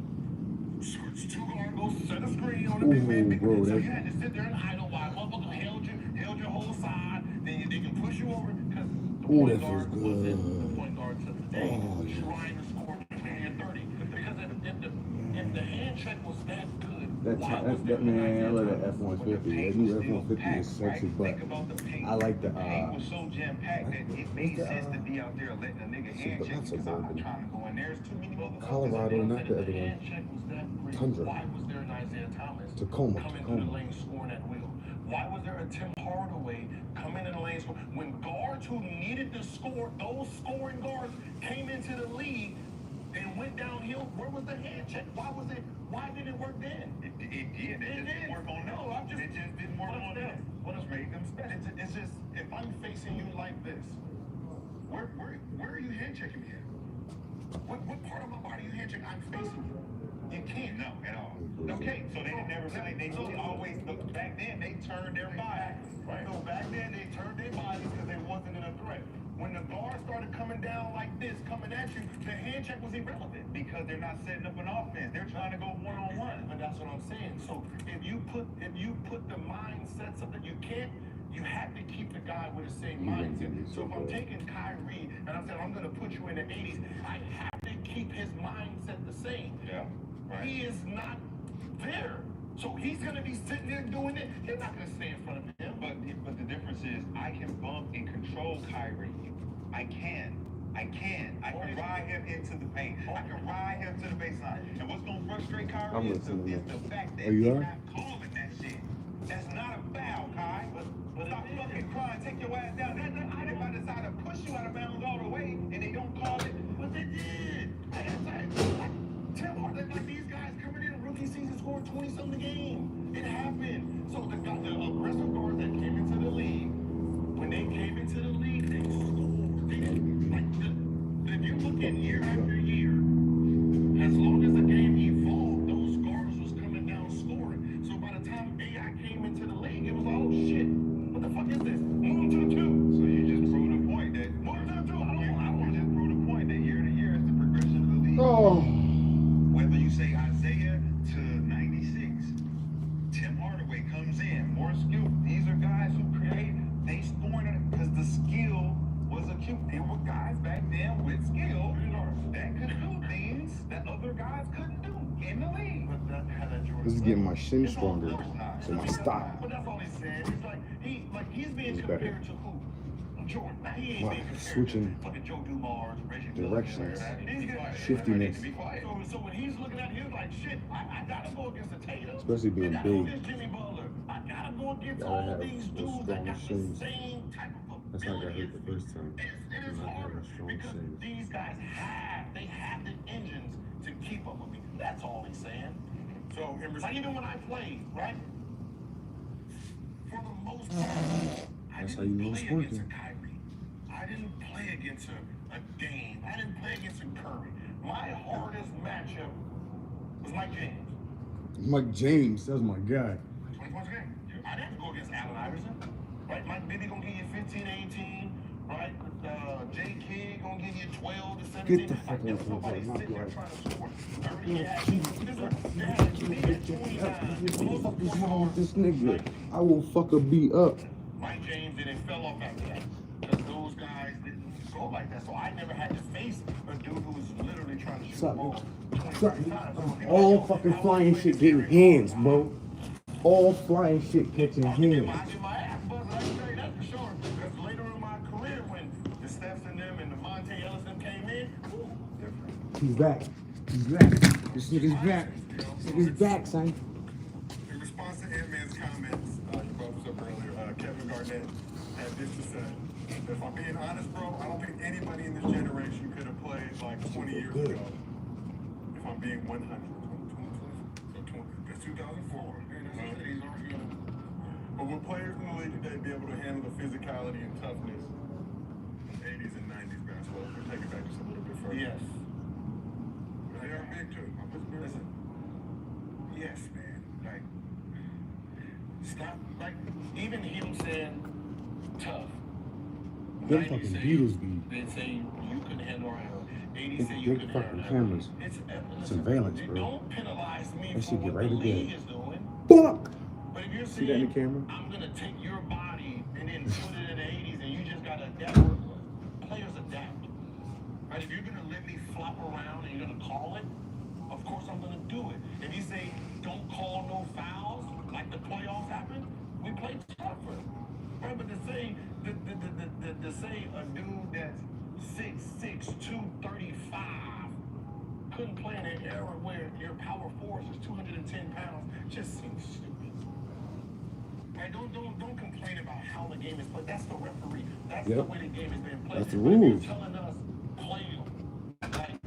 Two guard go set a screen on the big man. Bro, so you had to sit there and idle while motherfucker held your whole side. Then they can push you over because the point guard wasn't the point guard to today trying to score 20 and 30. Because if the hand check was that good, That man, I love that F-150. That new F-150 is sexy, but I like the was so jam packed that it made sense to be out there letting a nigga hand check because I'm not trying to go in there. There's too many motherfuckers. Colorado, not the other one. Tundra. Why was there an Isaiah Thomas Tacoma. coming through the lane scoring at will? Why was there a Tim Hardaway coming in the lane scoring? When guards who needed to score, those scoring guards came into the league and went downhill, where was the hand check? Why did it work then? It did. It didn't work on them. It just didn't work on them. What else made them special? It's just, if I'm facing you like this, where are you hand checking me at? What part of my body are you hand checking? I'm facing you. You can't. No, at all. Okay, so they never really, they always, back then, they turned their body. Right. So back then, they turned their bodies because they wasn't in a threat. When the guard started coming down like this, coming at you, the hand check was irrelevant. Because they're not setting up an offense. They're trying to go one-on-one. But that's what I'm saying. So if you put the mindsets of that, you have to keep the guy with the same mindset. So if I'm taking Kyrie and I'm saying I'm going to put you in the 80s, I have to keep his mindset the same. Yeah. Right. He is not there. So he's going to be sitting there doing it. You're not going to stay in front of him. But the difference is I can bump and control Kyrie. I can ride him into the paint. I can ride him to the baseline. And what's going to frustrate Kyrie is the fact that he's not calling that shit. That's not a foul, Kai. But stop fucking crying. Take your ass down. If I decide to push you out of bounds all the way and they don't call it, But they did. Tim Hardaway, like these guys coming in rookie season scoring 20-something a game. It happened. So the aggressive guards that came into the league, when they came into the league, they scored. If you look at year after year, as long as the game evolved, those guards was coming down scoring. So by the time AI came into the league, it was like, oh shit, what the fuck is this? Move to the 2. so you just proved a point that Move to the 2. you just proved a point that year to year is the progression of the league. Oh. Whether you say Isaiah to 96, Tim Hardaway comes in, more skilled. These are guys who create, they scoring it because the skill was acute. There were guys back then with skill that could do things that other guys couldn't do in the league. This is getting my shin stronger, so my style. But that's all he's saying. It's he's being compared to who? Jordan. Now he ain't Wow, being compared switching to fucking Joe Dumars, Reggie directions, Miller. shiftiness, So when he's looking at him like shit, I gotta go against the Tatum. especially being I gotta go big. against Jimmy Butler. I gotta go against Gotta all have these those dudes that strong got the shins. same type of That's how I got ability. hurt the first time. It is Not hard having strong because shins. these guys have the engines to keep up with me. That's all he's saying. So like even when I played, right? For the most part, That's how you know it's play against working. a Kyrie. I didn't play against a Dame. I didn't play against a Curry. My hardest matchup was Mike James. Mike James, that was my guy. 20 points a game. I didn't have to go against Allen Iverson. Right? Mike Bibby gonna give you 15, 18. Right? J. Kidd gonna give you 12 to 17. Get the fuck away from Nobody me, sitting there right. trying to score 30. They had me at 29. What the fuck is wrong with this nigga? I will fuck a B up. Mike James and it fell off after that. Because those guys didn't go like that. So I never had to face a dude who was literally trying to shoot the ball 20 times. So All fucking flying shit getting hands, bro. All flying shit catching I get hands. my ass buzzed, I can tell you that for sure. Because later in my career, when the Stephs and them and the Monte Ellis them came in, ooh, different. He's back. He's back. This nigga's back. This nigga's back, son. In response to Ant-Man's comments, you brought this up earlier, Kevin Garnett had this to say. If I'm being honest, bro, I don't think anybody in this generation could have played like 20 years ago. If I'm being 100. That's 2004. But will players in the league today be able to handle the physicality and toughness in 80s and 90s basketball? We'll take it back just a little bit further. Yes. They are big too. Listen. Yes, man. Like, stop. Like, even him saying tough. Them 90 fucking say- Beatles beat. They say you can handle our 80 say Big you can fucking handle cameras. It's Surveillance, bro. Don't penalize me That for shit get what right the again. league is doing. Fuck! But if you're See that in saying, the camera? I'm going to take your body and then put it in the 80s and you just got to adapt, players adapt. Right? If you're going to let me flop around and you're going to call it, of course I'm going to do it. If you say, don't call no fouls like the playoffs happen. We play tougher. Right, but to say a dude that's 6'6", 235 couldn't play in an era where your power force is 210 pounds just seems stupid. Right? Don't complain about how the game is played. That's the referee. That's the way the game is being played. That's the rules. You're telling us play like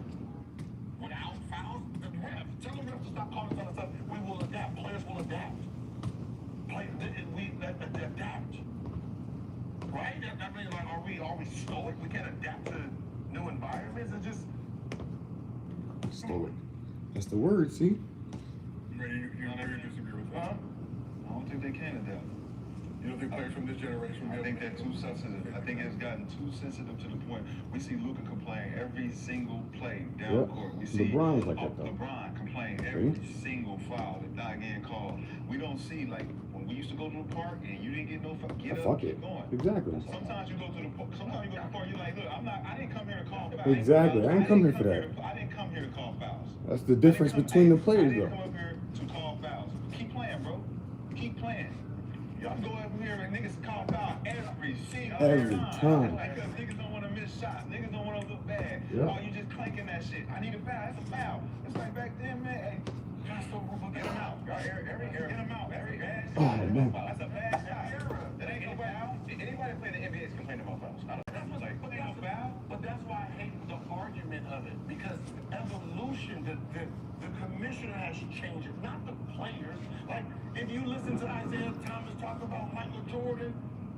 without fouls. The refs, tell the refs to stop calling some stuff. We will adapt. Players will adapt. We adapt. Right? I mean, like, are we stoic? We can't adapt to new environments. It's just stoic. That's the word. See? You agree or disagree with that? I don't think they can adapt. You don't think players from this generation? I think they're too sensitive. I think it's gotten too sensitive to the point. We see Luka complain every single play down court. We see LeBron's like that, though. LeBron complain every single foul that's not getting called. We don't see, like, when we used to go to the park and you didn't get no foul, get up, keep going. Exactly. Sometimes you go to the park, you're like, look, I didn't come here to call fouls. Exactly. I didn't come here for that. I didn't come here to call fouls. That's the difference between the players, though. I didn't come up here to call fouls. Keep playing, bro. Keep playing. Y'all go up here and niggas call foul every time. Because niggas don't want to miss shots. Niggas don't want to look bad. Yeah. Oh, you just clanking that shit. I need a foul. That's a foul. It's like back then, man. Hey, that's so rude. Get him out. Get him out. Every bad shot. Oh, man. That's a bad shot. That ain't no foul. Anybody playing the NBA is complaining about fouls. But that's why I hate the argument of it. Because evolution, the commissioner has changed it, not the players. Like, if you listen to Isaiah Thomas talk about Michael Jordan,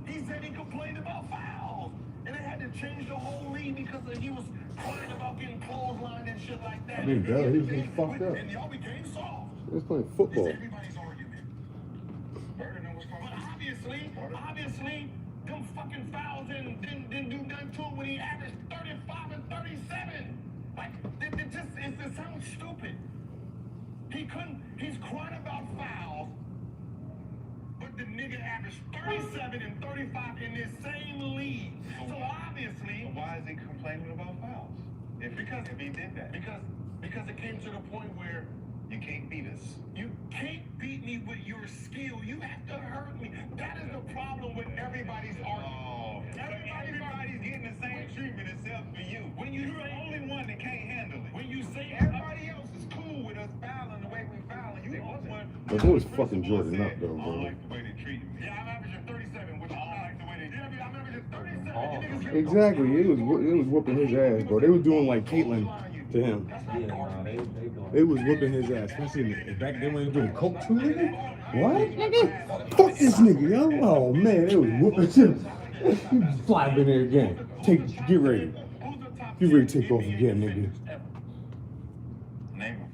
he said he complained about fouls. And they had to change the whole league because he was crying about getting clotheslined and shit like that. I mean, duh, he was fucked up. And y'all became soft. He was playing football. It's everybody's argument. But obviously, them fucking fouls didn't do nothing to him when he averaged 35 and 37. Like, it sounds stupid. He's crying about fouls, but the nigga averaged 37 and 35 in this same league. So obviously, why is he complaining about fouls? If he did that. Because it came to the point where you can't beat us. You can't beat me with your skill. You have to hurt me. That is the problem with everybody's argument. Everybody's getting the same treatment except for you. When you're the only one that can't handle it. When you say everybody else is cool with us fouling the way we fouling, you the one. But they was fucking Jordan up, though, I don't bro. like the way they treat me. Yeah, I'm averaging 37, which I don't like the way they treat me. I'm averaging 37. Exactly. It was whooping his ass, bro. They were doing like Caitlyn to him. They was whooping his ass. Especially back then when they were doing coke too, nigga. What, nigga? Fuck this nigga, yo. Oh man, they was whooping him. You fly up in there again. Get ready. Get ready to take off again, nigga. Name them.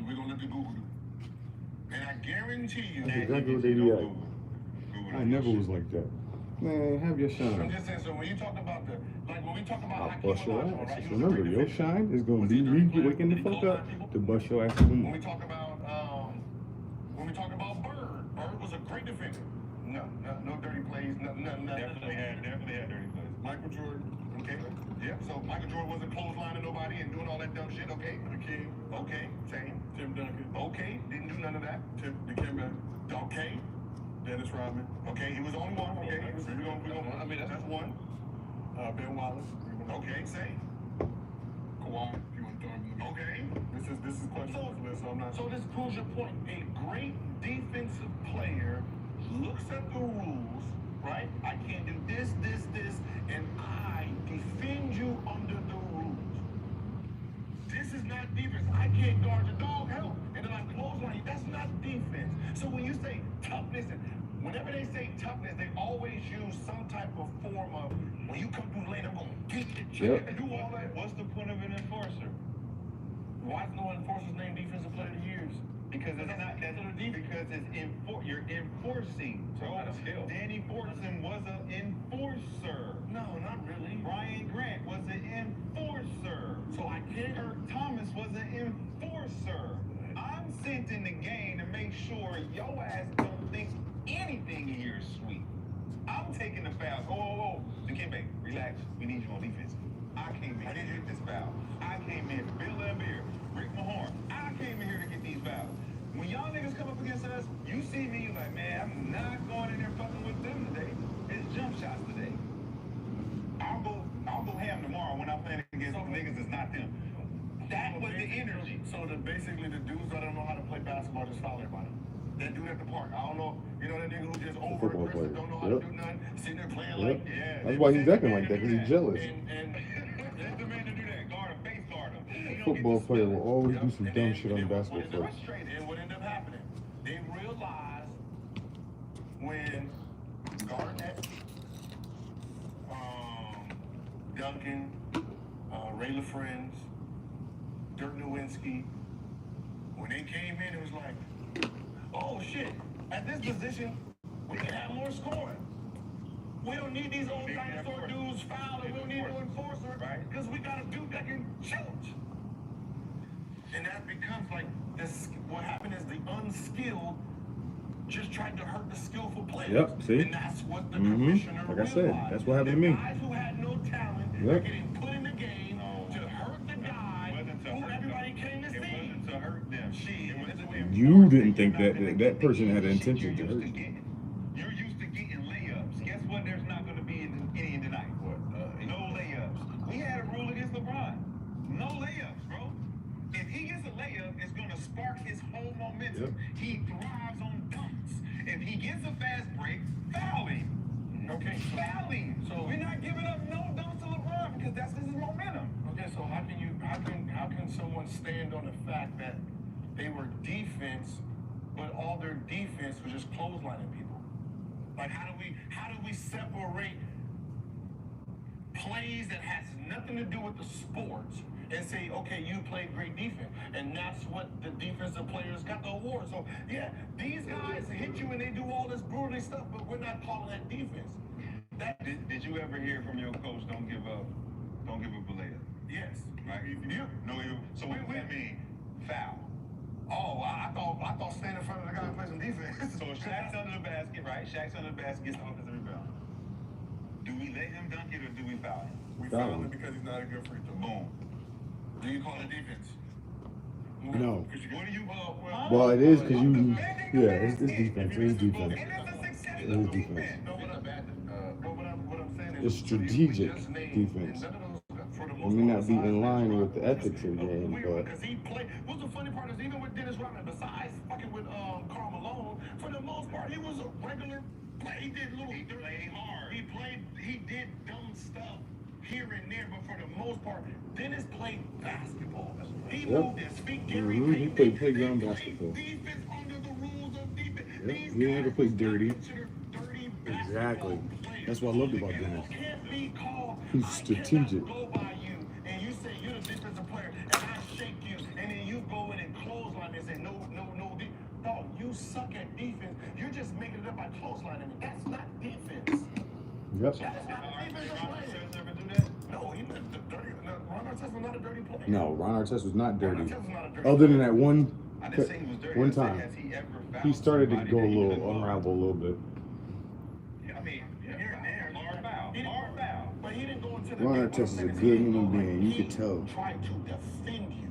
We're gonna let the Google do. And I guarantee you That's exactly what they do. I never was like that. Man, have your I'm shine. just saying, so when you talk about when we talk about I'll bust your ass. Just remember, your shine is gonna be me waking the fuck up to bust your ass even When more. we talk about Bird was a great defender. No dirty plays, nothing. Definitely had dirty plays. Michael Jordan. Okay. Yeah. So Michael Jordan wasn't clotheslining nobody and doing all that dumb shit. Okay. The King. Okay. Same. Tim Duncan. Okay. Didn't do none of that. Tim Dikembe. Okay. Dennis Rodman. Okay. He was the only one. Okay. I mean, that's one. Ben Wallace. Okay. Same. Kawhi. If you want to throw him in the Okay. This is questionable list, so I'm not. So this proves your point. A great defensive player looks at the rules, right? I can't do this, and I defend you under the rules. This is not defense. I can't guard your dog, help, and then I clothesline you. That's not defense. So when you say toughness, and whenever they say toughness, they always use some type of form of, when you come through the lane, I'm going to get you and do all that. What's the point of an enforcer? Why is no enforcer's named defensive player of the years? Because it's not because you're enforcing. So Danny Fortson was an enforcer. No, not really. Brian Grant was an enforcer. So I can't. Kirk Thomas was an enforcer. I'm sent in the game to make sure your ass don't think anything here is sweet. I'm taking the foul. Oh, Dikembe, relax. We need you on defense. I came in. I need you to get this foul. I came in. Bill Laimbeer, Rick Mahorn. I came in here to get these fouls. I'm not going in there fucking with them today. It's jump shots today. I'll go ham tomorrow when I'm playing against niggas that's not them. That was the energy. So basically the dudes that don't know how to play basketball just foul everybody. That dude at the park. I don't know. You know that nigga who just over aggressive, don't know how to do nothing, sitting there playing like That's why he's acting like that, because he's jealous. And there's the man to do that. Guard him, face guard him. Football player will always do some dumb shit on the basketball court. And what ended up happening? They realized when Garnett, Duncan, Ray LaFriends, Dirk Nowitzki, when they came in, it was like, oh shit, at this position, we can have more scoring. We don't need these old dinosaur dudes fouling. We don't need no enforcer, because we got a dude that can shoot. And that becomes like this. What happened is the unskilled just tried to hurt the skillful players. Yep, see? And that's what the commissioner Like I said, that's what happened to me. Guys who had no talent are getting put in the game to hurt the guy who everybody came to see. It wasn't to hurt them. You didn't think that person had intention to hurt you. You're used to getting layups. Guess what? There's not going to be any tonight. No layups. We had a rule against LeBron. No layups, bro. If he gets a layup, it's going to spark his whole momentum. He thrives on dunks. If he gets a fast break, foul him. Okay, foul him. So we're not giving up no dunks to LeBron because that's his momentum. Okay, so how can someone stand on the fact that they were defense, but all their defense was just clotheslining people? Like how do we separate plays that has nothing to do with the sports and say, okay, you played great defense, and that's what the defensive players got the award. So yeah, these guys hit you and they do all this brutal stuff, but we're not calling that defense. Did you ever hear from your coach? Don't give up a layup. Yes. Right? Yeah. No, so what does that mean? Foul. Oh, I thought stand in front of the guy and play some defense. So Shaq's under the basket, right? Shaq's under the basket, gets the offensive rebound. Do we let him dunk it or do we foul him? We foul him because he's not a good free throw. Boom. Do you call it defense? No. What do you Well, it is because you, it's defense. It is defense. It is defense. No, what I'm saying is It's strategic defense. It may not be in line with the ethics of the game, but because he played. What's the funny part is even with Dennis Rodman, besides fucking with Karl Malone, for the most part he was a regular player. He did little. He played hard. He did dumb stuff here and there, but for the most part, Dennis played basketball. He moved his feet. He played playground basketball. Defense under the rules of defense. He didn't ever play dirty. Exactly. That's what I loved about Dennis. He's strategic. Go by you, and you say you're the defensive player, and I shake you, and then you go in and clothesline and say no. Dog, you suck at defense. You're just making it up by clotheslining me. That's not defense. Yep. That's not a defensive player. No, he was dirty. Ron Artest was not a dirty player. No, Ron Artest was not dirty. Ron Artest was not a dirty Other than that one time. he started to go a little unravel a little bit. I mean, here and there, hard foul. But he didn't go into the Ron Artest is a good human being. You could tell. Tried to defend you.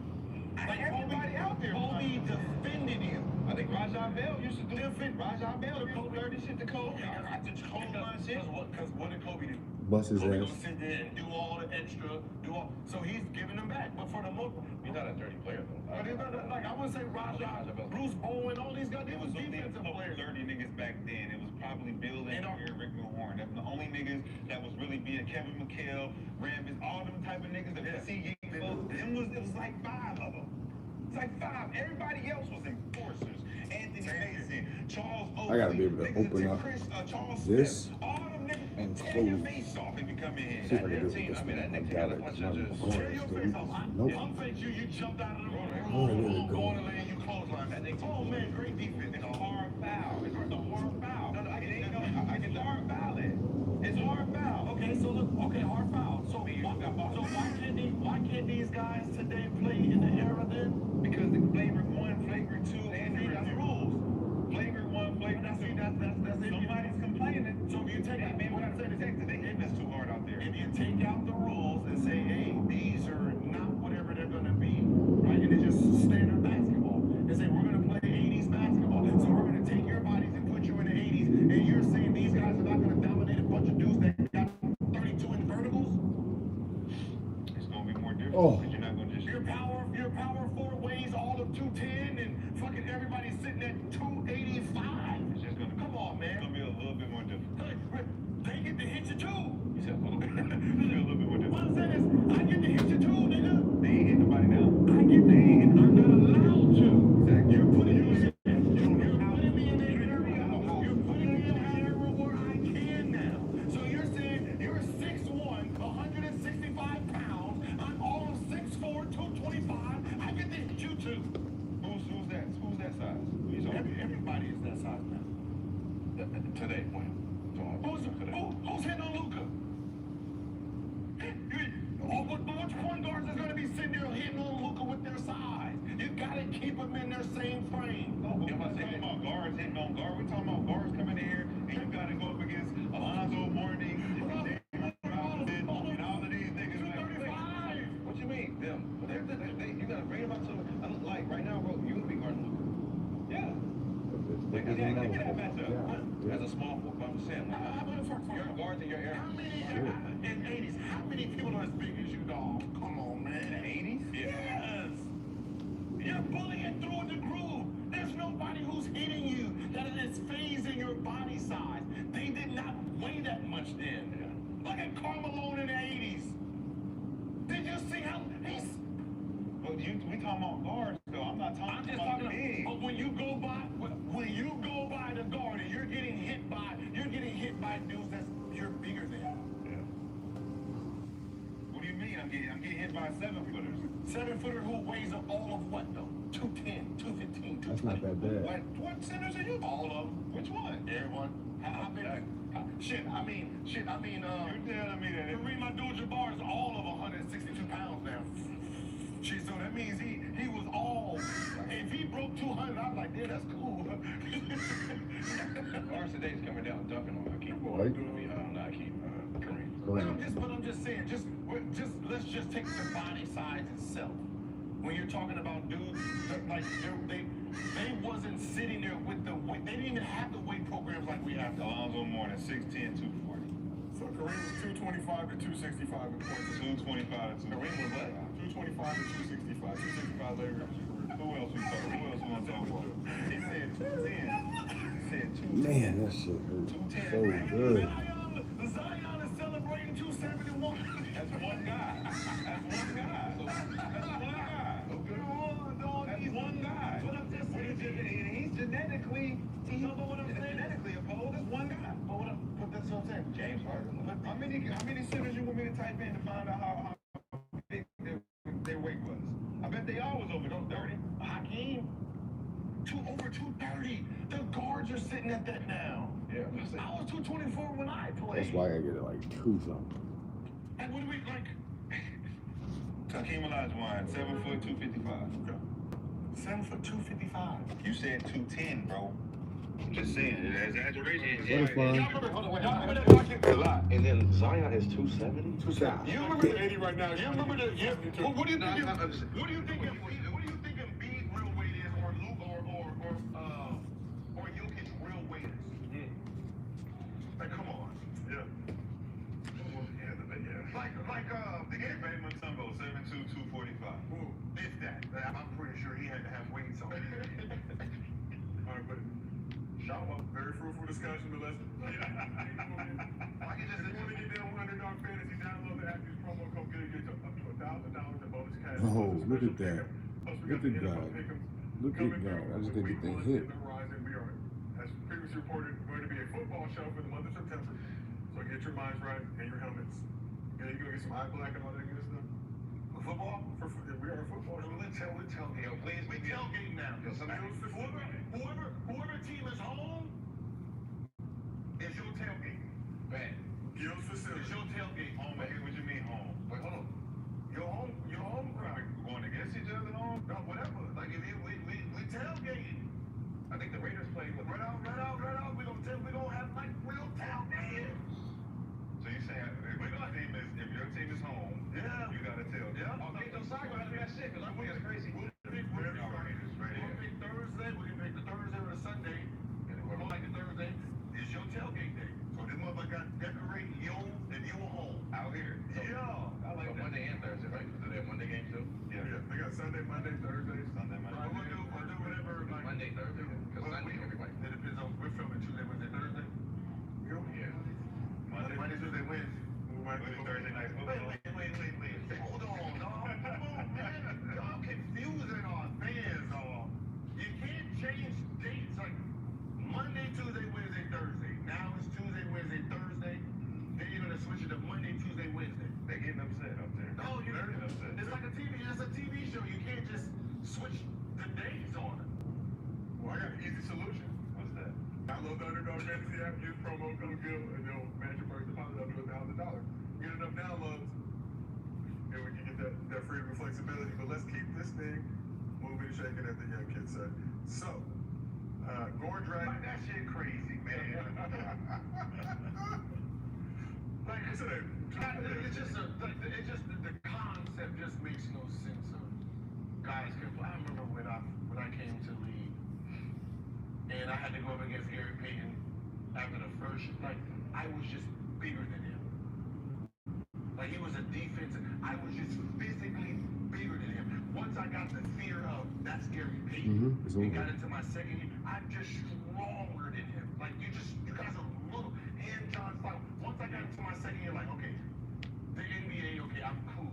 Like everybody out there. Kobe defended you. I think Rajon Bell used to do it. Rajon Bell to pull dirty shit to Kobe. Because what did Kobe do? Bust his Kobe ass. gonna sit there and do all the extra, so he's giving them back. But for the most part, He's not a dirty player though. but he's not, like I wouldn't say Rajon, Bruce Bowen, all these guys, they was defensive players. Dirty niggas back then. It was probably Bill and Rick Mahorn. That's the only niggas that was really being Kevin McHale, Rambis, all them type of niggas that see folks. It was like 5 of them. It's like 5. Everybody else was enforcers. Anthony Mason, Charles Oakley. I gotta be able to open up this and close. If you come in here. See if I can do it with this one. I got it. Nope. You jumped out of the room. Oh, there we go. Going to lane, you clothesline. Oh man, great defense. It's a hard foul. It's a hard foul. No, I get the hard foul in. It's a hard foul. Okay, so look. Okay, hard foul. So why can't these guys today play in the era then? Because the flavor 1, flavor 2, and the rules. Flavor 1, flavor 2. That's it. Somebody's complaining. So if you take out, man, what I'm saying is they hit this too hard out there. If you take out the rules and say, hey, these are not whatever they're gonna be, right? And it's just standard basketball. Today, when? Who's hitting on Luka? Which point guards is going to be sitting there hitting on Luka with their size? You got to keep them in their same frame. I'm not talking about guards hitting on guard. We're talking about guards coming in here, and you got to go up against Alonzo Mourning, and all of these niggas. Like, what you mean? Them? You got to bring them up to like right now, bro. You would be guarding Luka. Yeah. Like, give me that matchup. As a small forward, I'm saying, your guards in your area. In 80s, how many people are as big as you, dog? Come on, man. In the 80s? Yes. You're bullying through the groove. There's nobody who's hitting you that is phasing your body size. They did not weigh that much then. Look at Carmelo in the 80s. Did you see how he's... But we talking about guards, though. I'm not talking about big. But when you go by the guard and you're getting hit by dudes that's you're bigger than. Yeah. What do you mean? I'm getting hit by 7-footers. 7-footer who weighs all of what though? 210, 215, 220. That's not that bad. What centers are you? All of them. Which one? Everyone. How many? Shit, I mean, you're telling me that Kareem Abdul-Jabbar is all of 162 pounds now. Shit, so that means he was all. If he broke 200, I'm like, yeah, that's cool. Guards today is coming down dunking on Hakeem. Right. Not Hakeem, Kareem. But I'm just saying, let's just take the body size itself. When you're talking about dudes, like they wasn't sitting there with the weight. They didn't even have the weight programs like we have. Alonzo Mourning, 6'10", 240. So Kareem was 225 to 265 in points. 225 to 2. Kareem was what? 225 to 265. 265 later in his career. Who else we want to talk about? He said 210. He said 210. Man, that shit hurt so good. Zion is celebrating 271. That's one guy. He's one guy. But I'm just saying, he's genetically opposed. That's one guy. But that's what I'm saying. James Harden. How many centers you want me to type in to find out how big their weight was? I bet they all was over 230. Hakeem, over 230. The guards are sitting at that now. Yeah. I was 224 when I played. That's why I get it like 2 something. And what do we like? Hakeem Olajuwon, 7 foot 255. 7 foot 255. You said 210, bro. I'm just saying, exaggeration. That's fine. A lot. And then Zion is 270? 270. You remember the 80 right now? You remember the? Yeah. What do you think? What do you think? What do you think Embiid real weight is, or Luke, or Jokic real weight is? Like, come on. Yeah. Like the Hey, Bateman Tumbo, 7'2", 245. If that. I'm pretty sure he had to have weights on. All right, but shout out, very fruitful discussion, but let's. If you want to get down with Underdog Fantasy, download the app, use promo code get up to $1,000 in bonus cash. Oh, look at that. Look at God. Look at God. I just didn't get the hit. We are, as previously reported, going to be a football show for the month of September. So get your minds right and your helmets. Yeah, you're going to get some eye black and all that good stuff. Football? We are a football show. We tailgate. We tailgate now. Whoever team is home is your tailgate. Bad. Gil's facility. It's your tailgate. Home, what you mean home? Wait, hold on. Your home ground. Going against each other home? No, whatever. Like if we tailgating. I think the Raiders played with Right out. We gonna have like real tailgating. So you saying if your team is home, Yeah. you gotta tell. Yeah. Okay, so sorry about that shit, because I think it's crazy. We'll pick Thursday. We can pick the Thursday or the Sunday. We're like the Thursday is your tailgate day. So this motherfucker got decorated and you were home. Out here. Yeah. I like that. Monday and Thursday, right? Do they have Monday games too? Yeah. They got Sunday, Monday, Thursday. Sunday, Monday. We'll do whatever. Like, Monday, Thursday? Because Sunday, everybody. It depends on we're filming Tuesday, Wednesday, Thursday. Yeah. Monday, Tuesday, Wednesday. Thursday night football. Wait. Hold on, dog. Come on, man. Y'all confusing our fans, dog. You can't change dates like Monday, Tuesday, Wednesday, Thursday. Now it's Tuesday, Wednesday, Thursday. Then you're gonna switch it to Monday, Tuesday, Wednesday. They getting upset up there. No, They're getting upset. it's like a TV show. You can't just switch the fantasy app, use promo code GIL, and they'll match your first deposit up to $1,000. Get enough downloads, and we can get that freedom and flexibility. But let's keep this thing moving and shaking, as the young kids say. So, Gore Drag. Like, that shit crazy, man. Like, it's just the concept just makes no sense of guys. I remember when I came to league and I had to go up against Gary Payton after the first. Like, I was just bigger than him. Like, he was a defensive. I was just physically bigger than him. Once I got the fear of that's Gary Payton, and got into my second year, I'm just stronger than him. Like, you guys are little. And John Fox. Once I got into my second year, like, okay, the NBA, okay, I'm cool.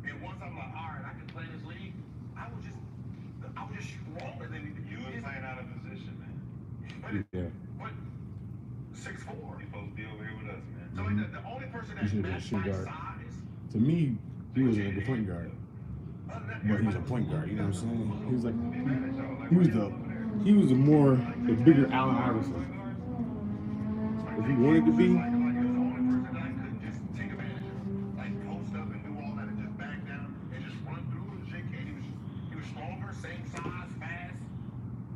And once I'm like, all right, I can play this league, I was just stronger than him. You was playing out of position, man. But 6'4". You're supposed to be over here with us, man. So like the only person that matched my size. To me, he was like a point guard. But he was a point guard, you know what I'm saying? He was like, he was the bigger Allen Iverson. If he wanted to be. Like, he was the only person that I could just take advantage of. Like, post up and do all that and just back down and just run through and shake hands. He was stronger, same size, fast.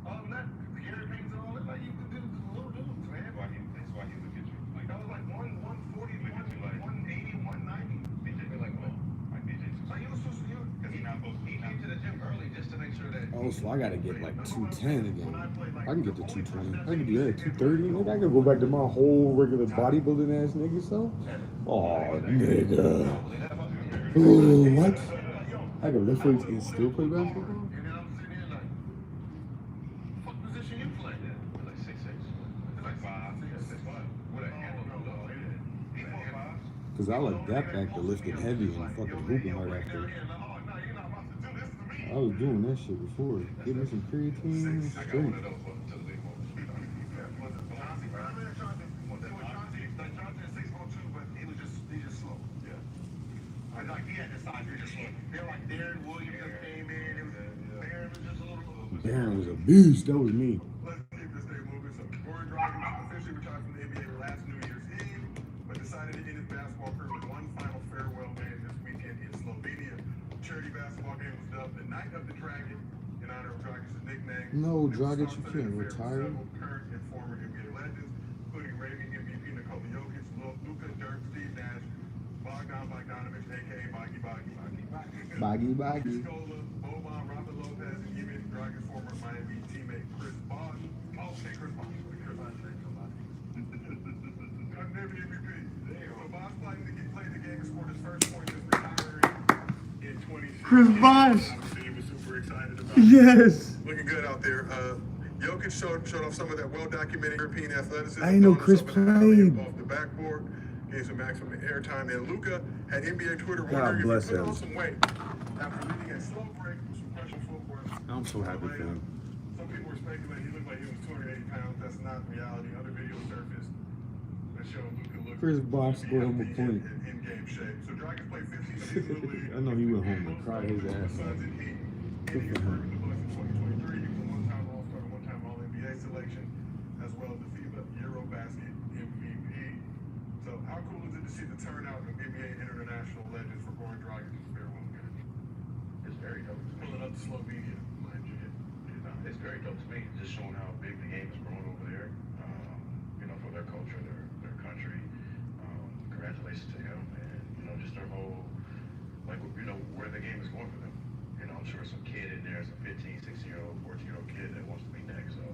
Other than that, Gary Payton and all that, like, you could do little dudes, man. That's why he look at you. Like, That was like 140, look at you like 180, 190. BJ be like, what? Like BJ too. Like, he was supposed to do it. Because he not supposed to be. He came to the gym early just to make sure that. Oh, so I gotta get like 210 again. I can get to 220. I can do that at 230. Maybe I can go back to my whole regular bodybuilding ass nigga self. Oh, nigga. Oh, what? I can lift weights and still play basketball? And then I'm sitting here like, what position you play? Like 6'6". Like 5. 6'5". With a handle. He 4'5". Cause I like that back to lifting heavy and fucking hooping hard after. I was doing that shit before. Give me some creatine and strength. Like, he had the size, you're just slow. They're like Darren Williams just came in. Barron was just a little. Barron was a beast. That was me. Let's keep this thing moving. So, Gordon Dragic officially retired from the NBA last New Year's Eve, but decided to end his basketball career with one final farewell game this weekend in Slovenia. Charity basketball game was dubbed the Night of the Dragon in honor of Dragic's nickname. No, Dragic, you can't retire. Several current and former NBA legends, including reigning MVP Nikola Jokic, Luka, Dirk, Steve Nash, Bogdan Bogdanovic, a.k.a. Boggy. Scola, Boban, Robert Lopez, and even Dragic's former Miami teammate Chris Bosh. Oh, say Chris Bosh. Chris Bosh, say somebody. I'm never MVP. So Bosh played the game and scored his first point since retiring in 2016. Chris Bosh. He was super excited about Yes. Looking good out there. Jokic showed off some of that well-documented European athleticism. I didn't know Chris played. Off the backboard, gave some maximum airtime. And Luka had NBA Twitter God wondering if bless he put him. on some weight after leading a slow break with some pressure footwork. I'm so happy for him. Some people were speculating he looked like he was 280 pounds. That's not reality. Other videos surfaced that show Luka looked Chris Bosh scored him a point. in game shape. So Dragic played 15 seasons in the league. I know he went home and cried his ass off. Good for him. The Bucks in 2023, he was a one-time All-Star, one-time All-NBA selection, as well as the FIBA Eurobasket MVP. So how cool is it to see the turnout of NBA international legends for Goran Dragic's farewell game? It's very dope. Pulling up to Slovenia, mind you. It's very dope to me, just showing how big the game is growing over there. For their culture, their country. Congratulations to him, and just their whole, where the game is going for them. I'm sure some kid in there, some 15, 16-year-old, 14-year-old kid that wants to be next. So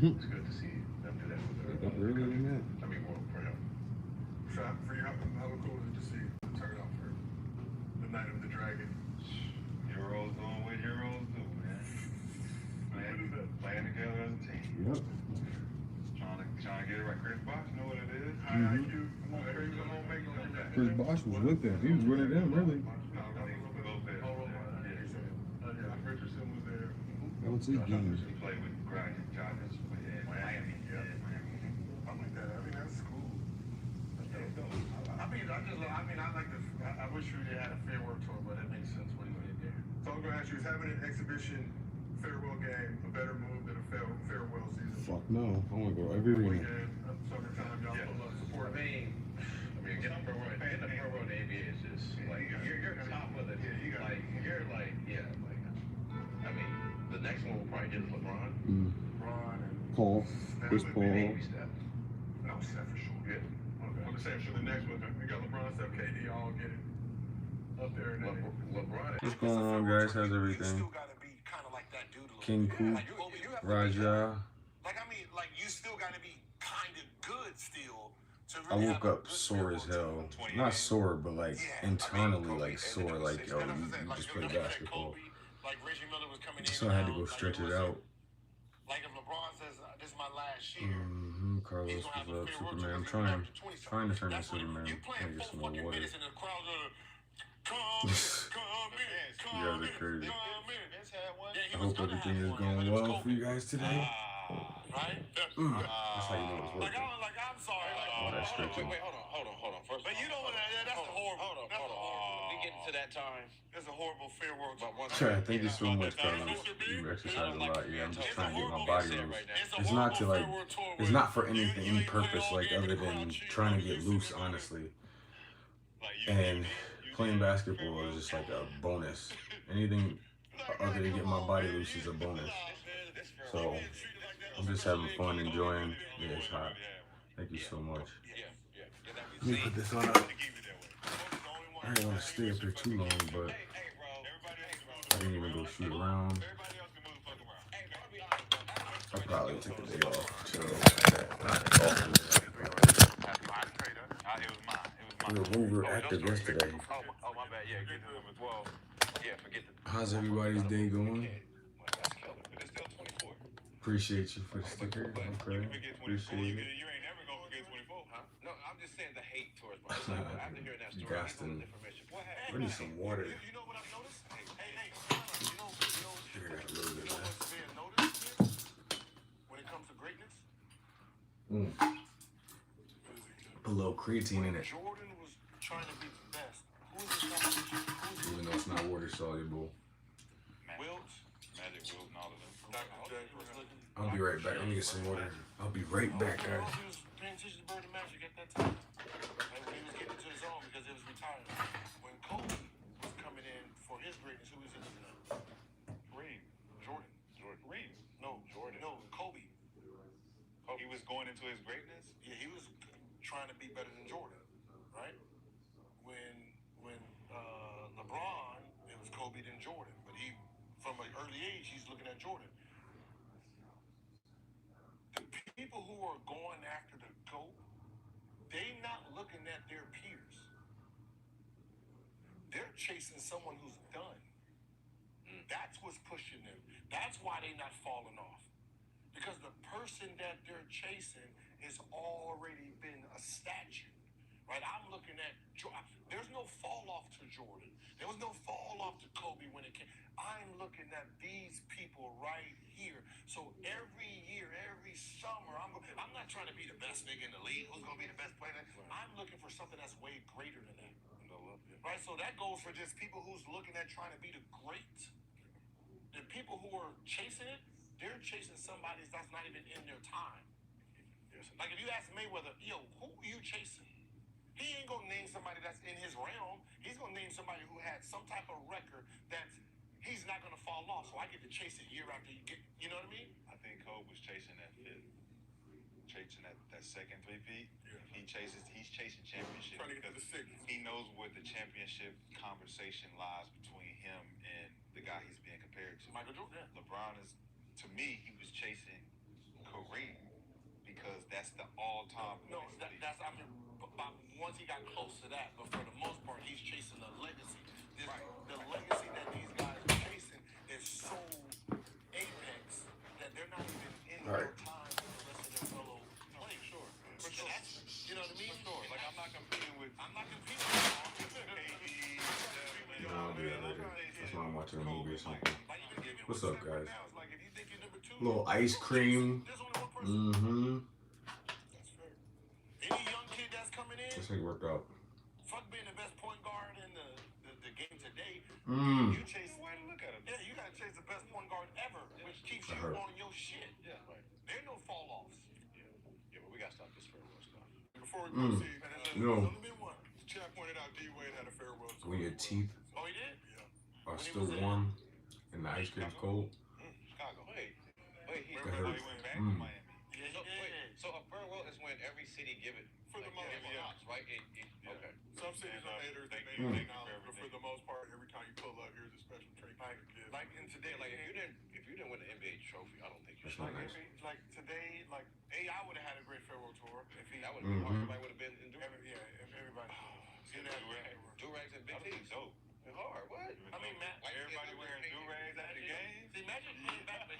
it's good to see them do that for their Earlier than that. I mean, for him. For you, how cool is it to see the turnout for the Night of the Dragon? Heroes doing what heroes do, man. Playing together as a team. Yep. Trying to get it right. Chris Bosh, know what it is. High IQ. Come on, Chris, come on, make no impact. Chris Bosh was with them. He was winning them, really. Richardson was there. That was his game. He played with Grinding Toughness in Miami. I'm like that. I mean, that's cool. I wish we had a farewell tour, but it makes sense what he did there. So I'm going to ask you, is having an exhibition farewell game a better move than a farewell season? Fuck no. I want to go every arena. So mean, in the pro world, the NBA is just like you're top of the like you're like I mean the next one will probably hit LeBron. LeBron and Paul. Chris Paul. Maybe Steph. no, Steph for sure. Yeah. Okay. I'm just saying for the next one, we got LeBron, Steph, KD, all get it up there. And LeBron. What's going on, guys? How's everything? King Coop, Raja. Like, I mean, like, you still got to be kind of good still. I woke up sore as hell. Not sore, but like internally like sore. Like, yo, you just play basketball. Like Reggie Miller was coming in. So I had to go stretch it out. Like if LeBron says, this is my last year. Carlos, what's up? Superman. I'm trying to turn into Superman. You playing Get some full more fucking water. minutes and the crowd come You guys are crazy. in. I hope everything is going well for you guys today. Right? That's how you know it's working. Like, I'm sorry. Oh, that's stretching. Wait, hold on. First, But you know what? That's a horrible. Hold on. We get to that time. That's a horrible fair world. Thank you so much, Carlos. You exercise a lot. Yeah, I'm just trying to get my body loose. It's not to like, it's not for anything, any purpose like other than trying to get loose, honestly. And playing basketball is just like a bonus. Anything other than get my body loose is a bonus. So I'm just having fun, enjoying. Yeah, it's hot. Thank you so much. Let me put this on up. I didn't want to stay up there too long, but I didn't even go shoot around. I'll probably take the day off. Chill. We were active yesterday. Oh, my bad. Yeah, get the number 12. Yeah, forget the. How's everybody's day going? Appreciate you for the sticker. Okay. Appreciate it. You ain't never gonna forget 24, huh? No, I'm just saying the hate towards myself. After hearing that story, Gaston. I need some water. You know what I've noticed? Hey, you know Here, that's a little bit of what's being noticed here? When it comes to greatness? Put a little creatine in it. Jordan was trying to be the best. Who is the competition? Even though it's not water soluble. Wilt? Magic Wilt and all of them. I'll be right back. Let me get some water. I'll be right back, guys. He was paying attention to Bird and Magic at that time. Like when he was getting into his own because it was retired. When Kobe was coming in for his greatness, who was he looking at? Jordan. Reed. No, Jordan. No, Kobe. He was going into his greatness? Yeah, he was trying to be better than Jordan, right? When LeBron, it was Kobe then Jordan. But he, from an early age, he's looking at Jordan. The people who are going after the GOAT, they not looking at their peers. They're chasing someone who's done. That's what's pushing them. That's why they're not falling off. Because the person that they're chasing has already been a statue. Right? I'm looking at there's no fall off to Jordan. There was no fall off to Kobe when it came. I'm looking at these people right here. So every year, every summer, I'm not trying to be the best nigga in the league. Who's going to be the best player? I'm looking for something that's way greater than that. Right? So that goes for just people who's looking at trying to be the great. The people who are chasing it, they're chasing somebody that's not even in their time. Like if you ask Mayweather, yo, who are you chasing? He ain't gonna name somebody that's in his realm. He's gonna name somebody who had some type of record that he's not gonna fall off. So I get to chase it year after year. You know what I mean? I think Kobe was chasing that fifth. Chasing that second three-peat. Yeah. He's chasing championship. Trying to get to the sixth. He knows what the championship conversation lies between him and the guy he's being compared to. Michael Jordan. LeBron is, to me, he was chasing Kareem because that's the all-time. No, that's I mean, once he got close to that, but for the most part, he's chasing the legacy. The legacy that these guys are chasing is so apex that they're not even in their time with the rest of their fellow players. Sure. For sure. You know what I mean? Sure. Like I'm not competing with No, I'll do that later. That's why I'm watching a movie or something. What's up, guys? Little ice cream. That's fair. Any young kid that's coming in, This ain't worked out. fuck being the best point guard in the game today. Mm. You chase the way to look at it. Yeah, you gotta chase the best point guard ever, which keeps you on your shit. Yeah, right. There ain't no fall offs. Yeah, but we gotta stop this fair world stuff. before we proceed, Chad pointed out D-Wade had a farewell tour. When your teeth Oh, he did? Yeah. are still warm and the ice cream's cold. Chicago. Wait, he That hurts. went back to Miami. Yeah, he did. So a farewell is when every city give it For the most part, right? Okay. Some cities are haters, they may not acknowledge, but for the most part, every time you pull up, here's a special treat. Like in today, like if you didn't win the NBA trophy, I don't think you That's should. not nice. Like today, like AI would have had a great farewell tour if he. That would be hard. Everybody would have been in If everybody. do-rags and big tees. Dope. Hard. What? I mean, Matt. Everybody wearing do-rags at the game. See, Magic came back, but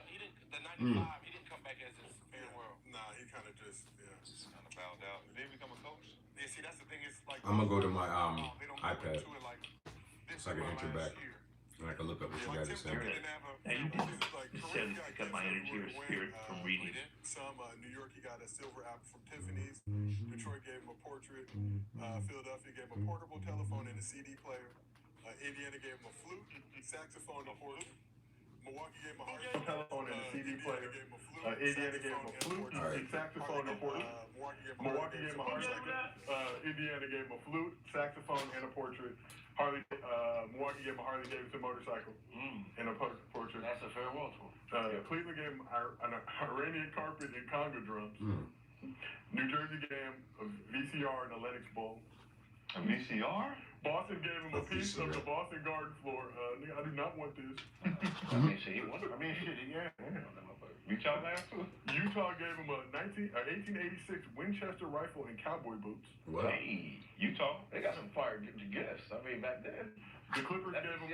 he didn't. The '95, he didn't come back as his farewell. Nah, he kind of just Kind of bowed out. Did he become a coach? Yeah, see, that's the thing. It's like I'm gonna go to my they don't iPad go into it like, this so I can is enter my back last year. and I can look up what you Like guys Tim are saying. Duncan didn't have a. Hey, you did. Like, You Kareem said got pick up my gifts energy or everywhere. spirit from reading. Some New York, he got a silver apple from Tiffany's. Detroit gave him a portrait. Philadelphia gave him a portable telephone and a CD player. Indiana gave him a flute, saxophone, and a portrait. Milwaukee gave him a hard telephone and a CD player. Indiana gave him a flute, saxophone, and a portrait. Milwaukee gave him a hard Indiana gave him a flute, saxophone, and a portrait. Milwaukee gave him a Harley Davidson motorcycle and a portrait. That's a farewell tour. Cleveland gave him an Iranian carpet and conga drums. New Jersey gave him a VCR and a Lennox bowl. A VCR? Boston gave him a piece of the Boston Garden floor. I do not want this. I mean, shit, yeah. Utah last too? Utah gave him a 1886 Winchester rifle and cowboy boots. Wow. Hey, Utah, they got some fire gifts. I mean, back then. The Clippers gave him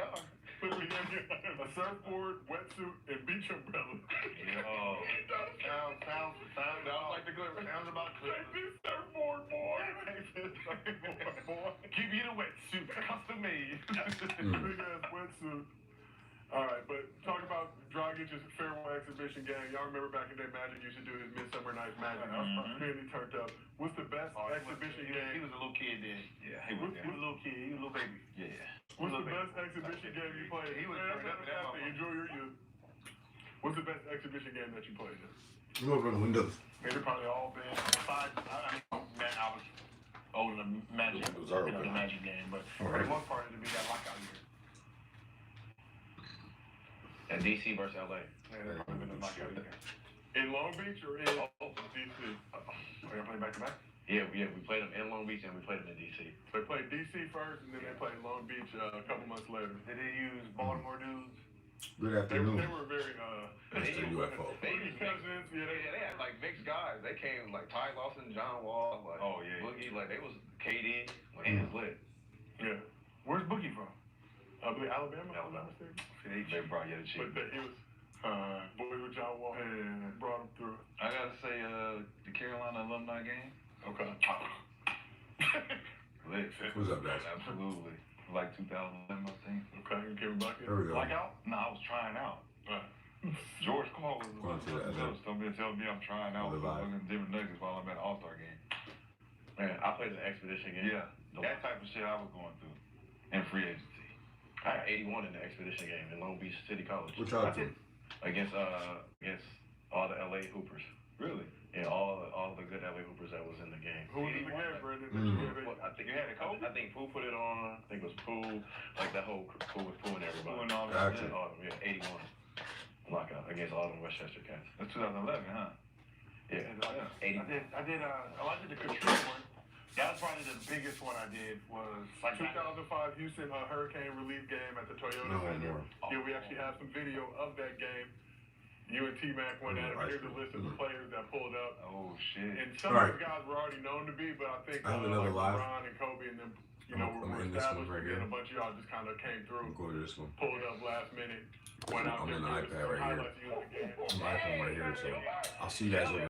a surfboard, wetsuit, and beach umbrella. Yo. Sounds like the Clippers. Sounds about Clippers. Take this surfboard, boy. Take this surfboard, boy. Give you the wetsuit, custom made. Big ass wetsuit. All right, but talk about Dragic's farewell exhibition game. Y'all remember back in the day, Magic used to do his Midsummer Night's Magic. Really turned up. What's the best exhibition game? He was a little kid then. Yeah, he was a little kid. He was a little baby. Yeah. What's the best exhibition game you played? He was turned up in that moment. Enjoy your youth. What's the best exhibition game that you played? You open the windows. Maybe probably all been. Besides, I was older than Magic, the Magic game, but for the most part, it'd be that lockout year. And DC versus LA. Yeah, that been the lockout year. In Long Beach or in DC? Are y'all playing back to back? Yeah, we played them in Long Beach and we played them in DC. They played DC first, and then they played Long Beach a couple months later. Did they use Baltimore dudes? Good They afternoon. were very That's the UFO. cousins. Yeah, They had like mixed guys. They came like Ty Lawson, John Wall, like Boogie, like they was KD, like he was lit. Yeah. Where's Boogie from? I believe Alabama. They brought you the cheap. But he was boy with John Wall and brought him through. I gotta say, the Carolina alumni game. Okay. Lit. What's up, guys? Absolutely. Like 2011, I think. Okay, you Kevin Bucket. There we go. Blackout? No, I was trying out. George Cole was telling me I'm trying out with different nuggets while I'm at an All-Star game. Man, I played an expedition game. Yeah, that type of shit I was going through in free agency. I got 81 in the expedition game in Long Beach City College. What y'all do? Against all the LA Hoopers. Really? Yeah, all the good LA Hoopers that was in the game. Who was in the game, Brandon? Well, I think you had a couple. I think Pooh put it on. I think it was Pooh. Like that whole Pooh was Pooh and everybody. Pooh and all that. Yeah, all of them. Yeah, 81 lockout against all them Westchester cats. That's 2011, huh? Yeah. 80. I did the Katrina one. That was probably the biggest one I did was like 2005 Houston Hurricane relief game at the Toyota Center. Yeah, we actually have some video of that game. You and T-Mac went at it. Here's a list of the players that pulled up. Oh, shit. And some of those guys were already known to be, but I think I have another live. LeBron and Kobe and them, were established. Right, and a bunch of y'all just kind of came through. I'm going to this one. Pulled up last minute. Went out I'm there. on the iPad right here. Highlights of the game. I'm iPhone right here, so I'll see you guys later.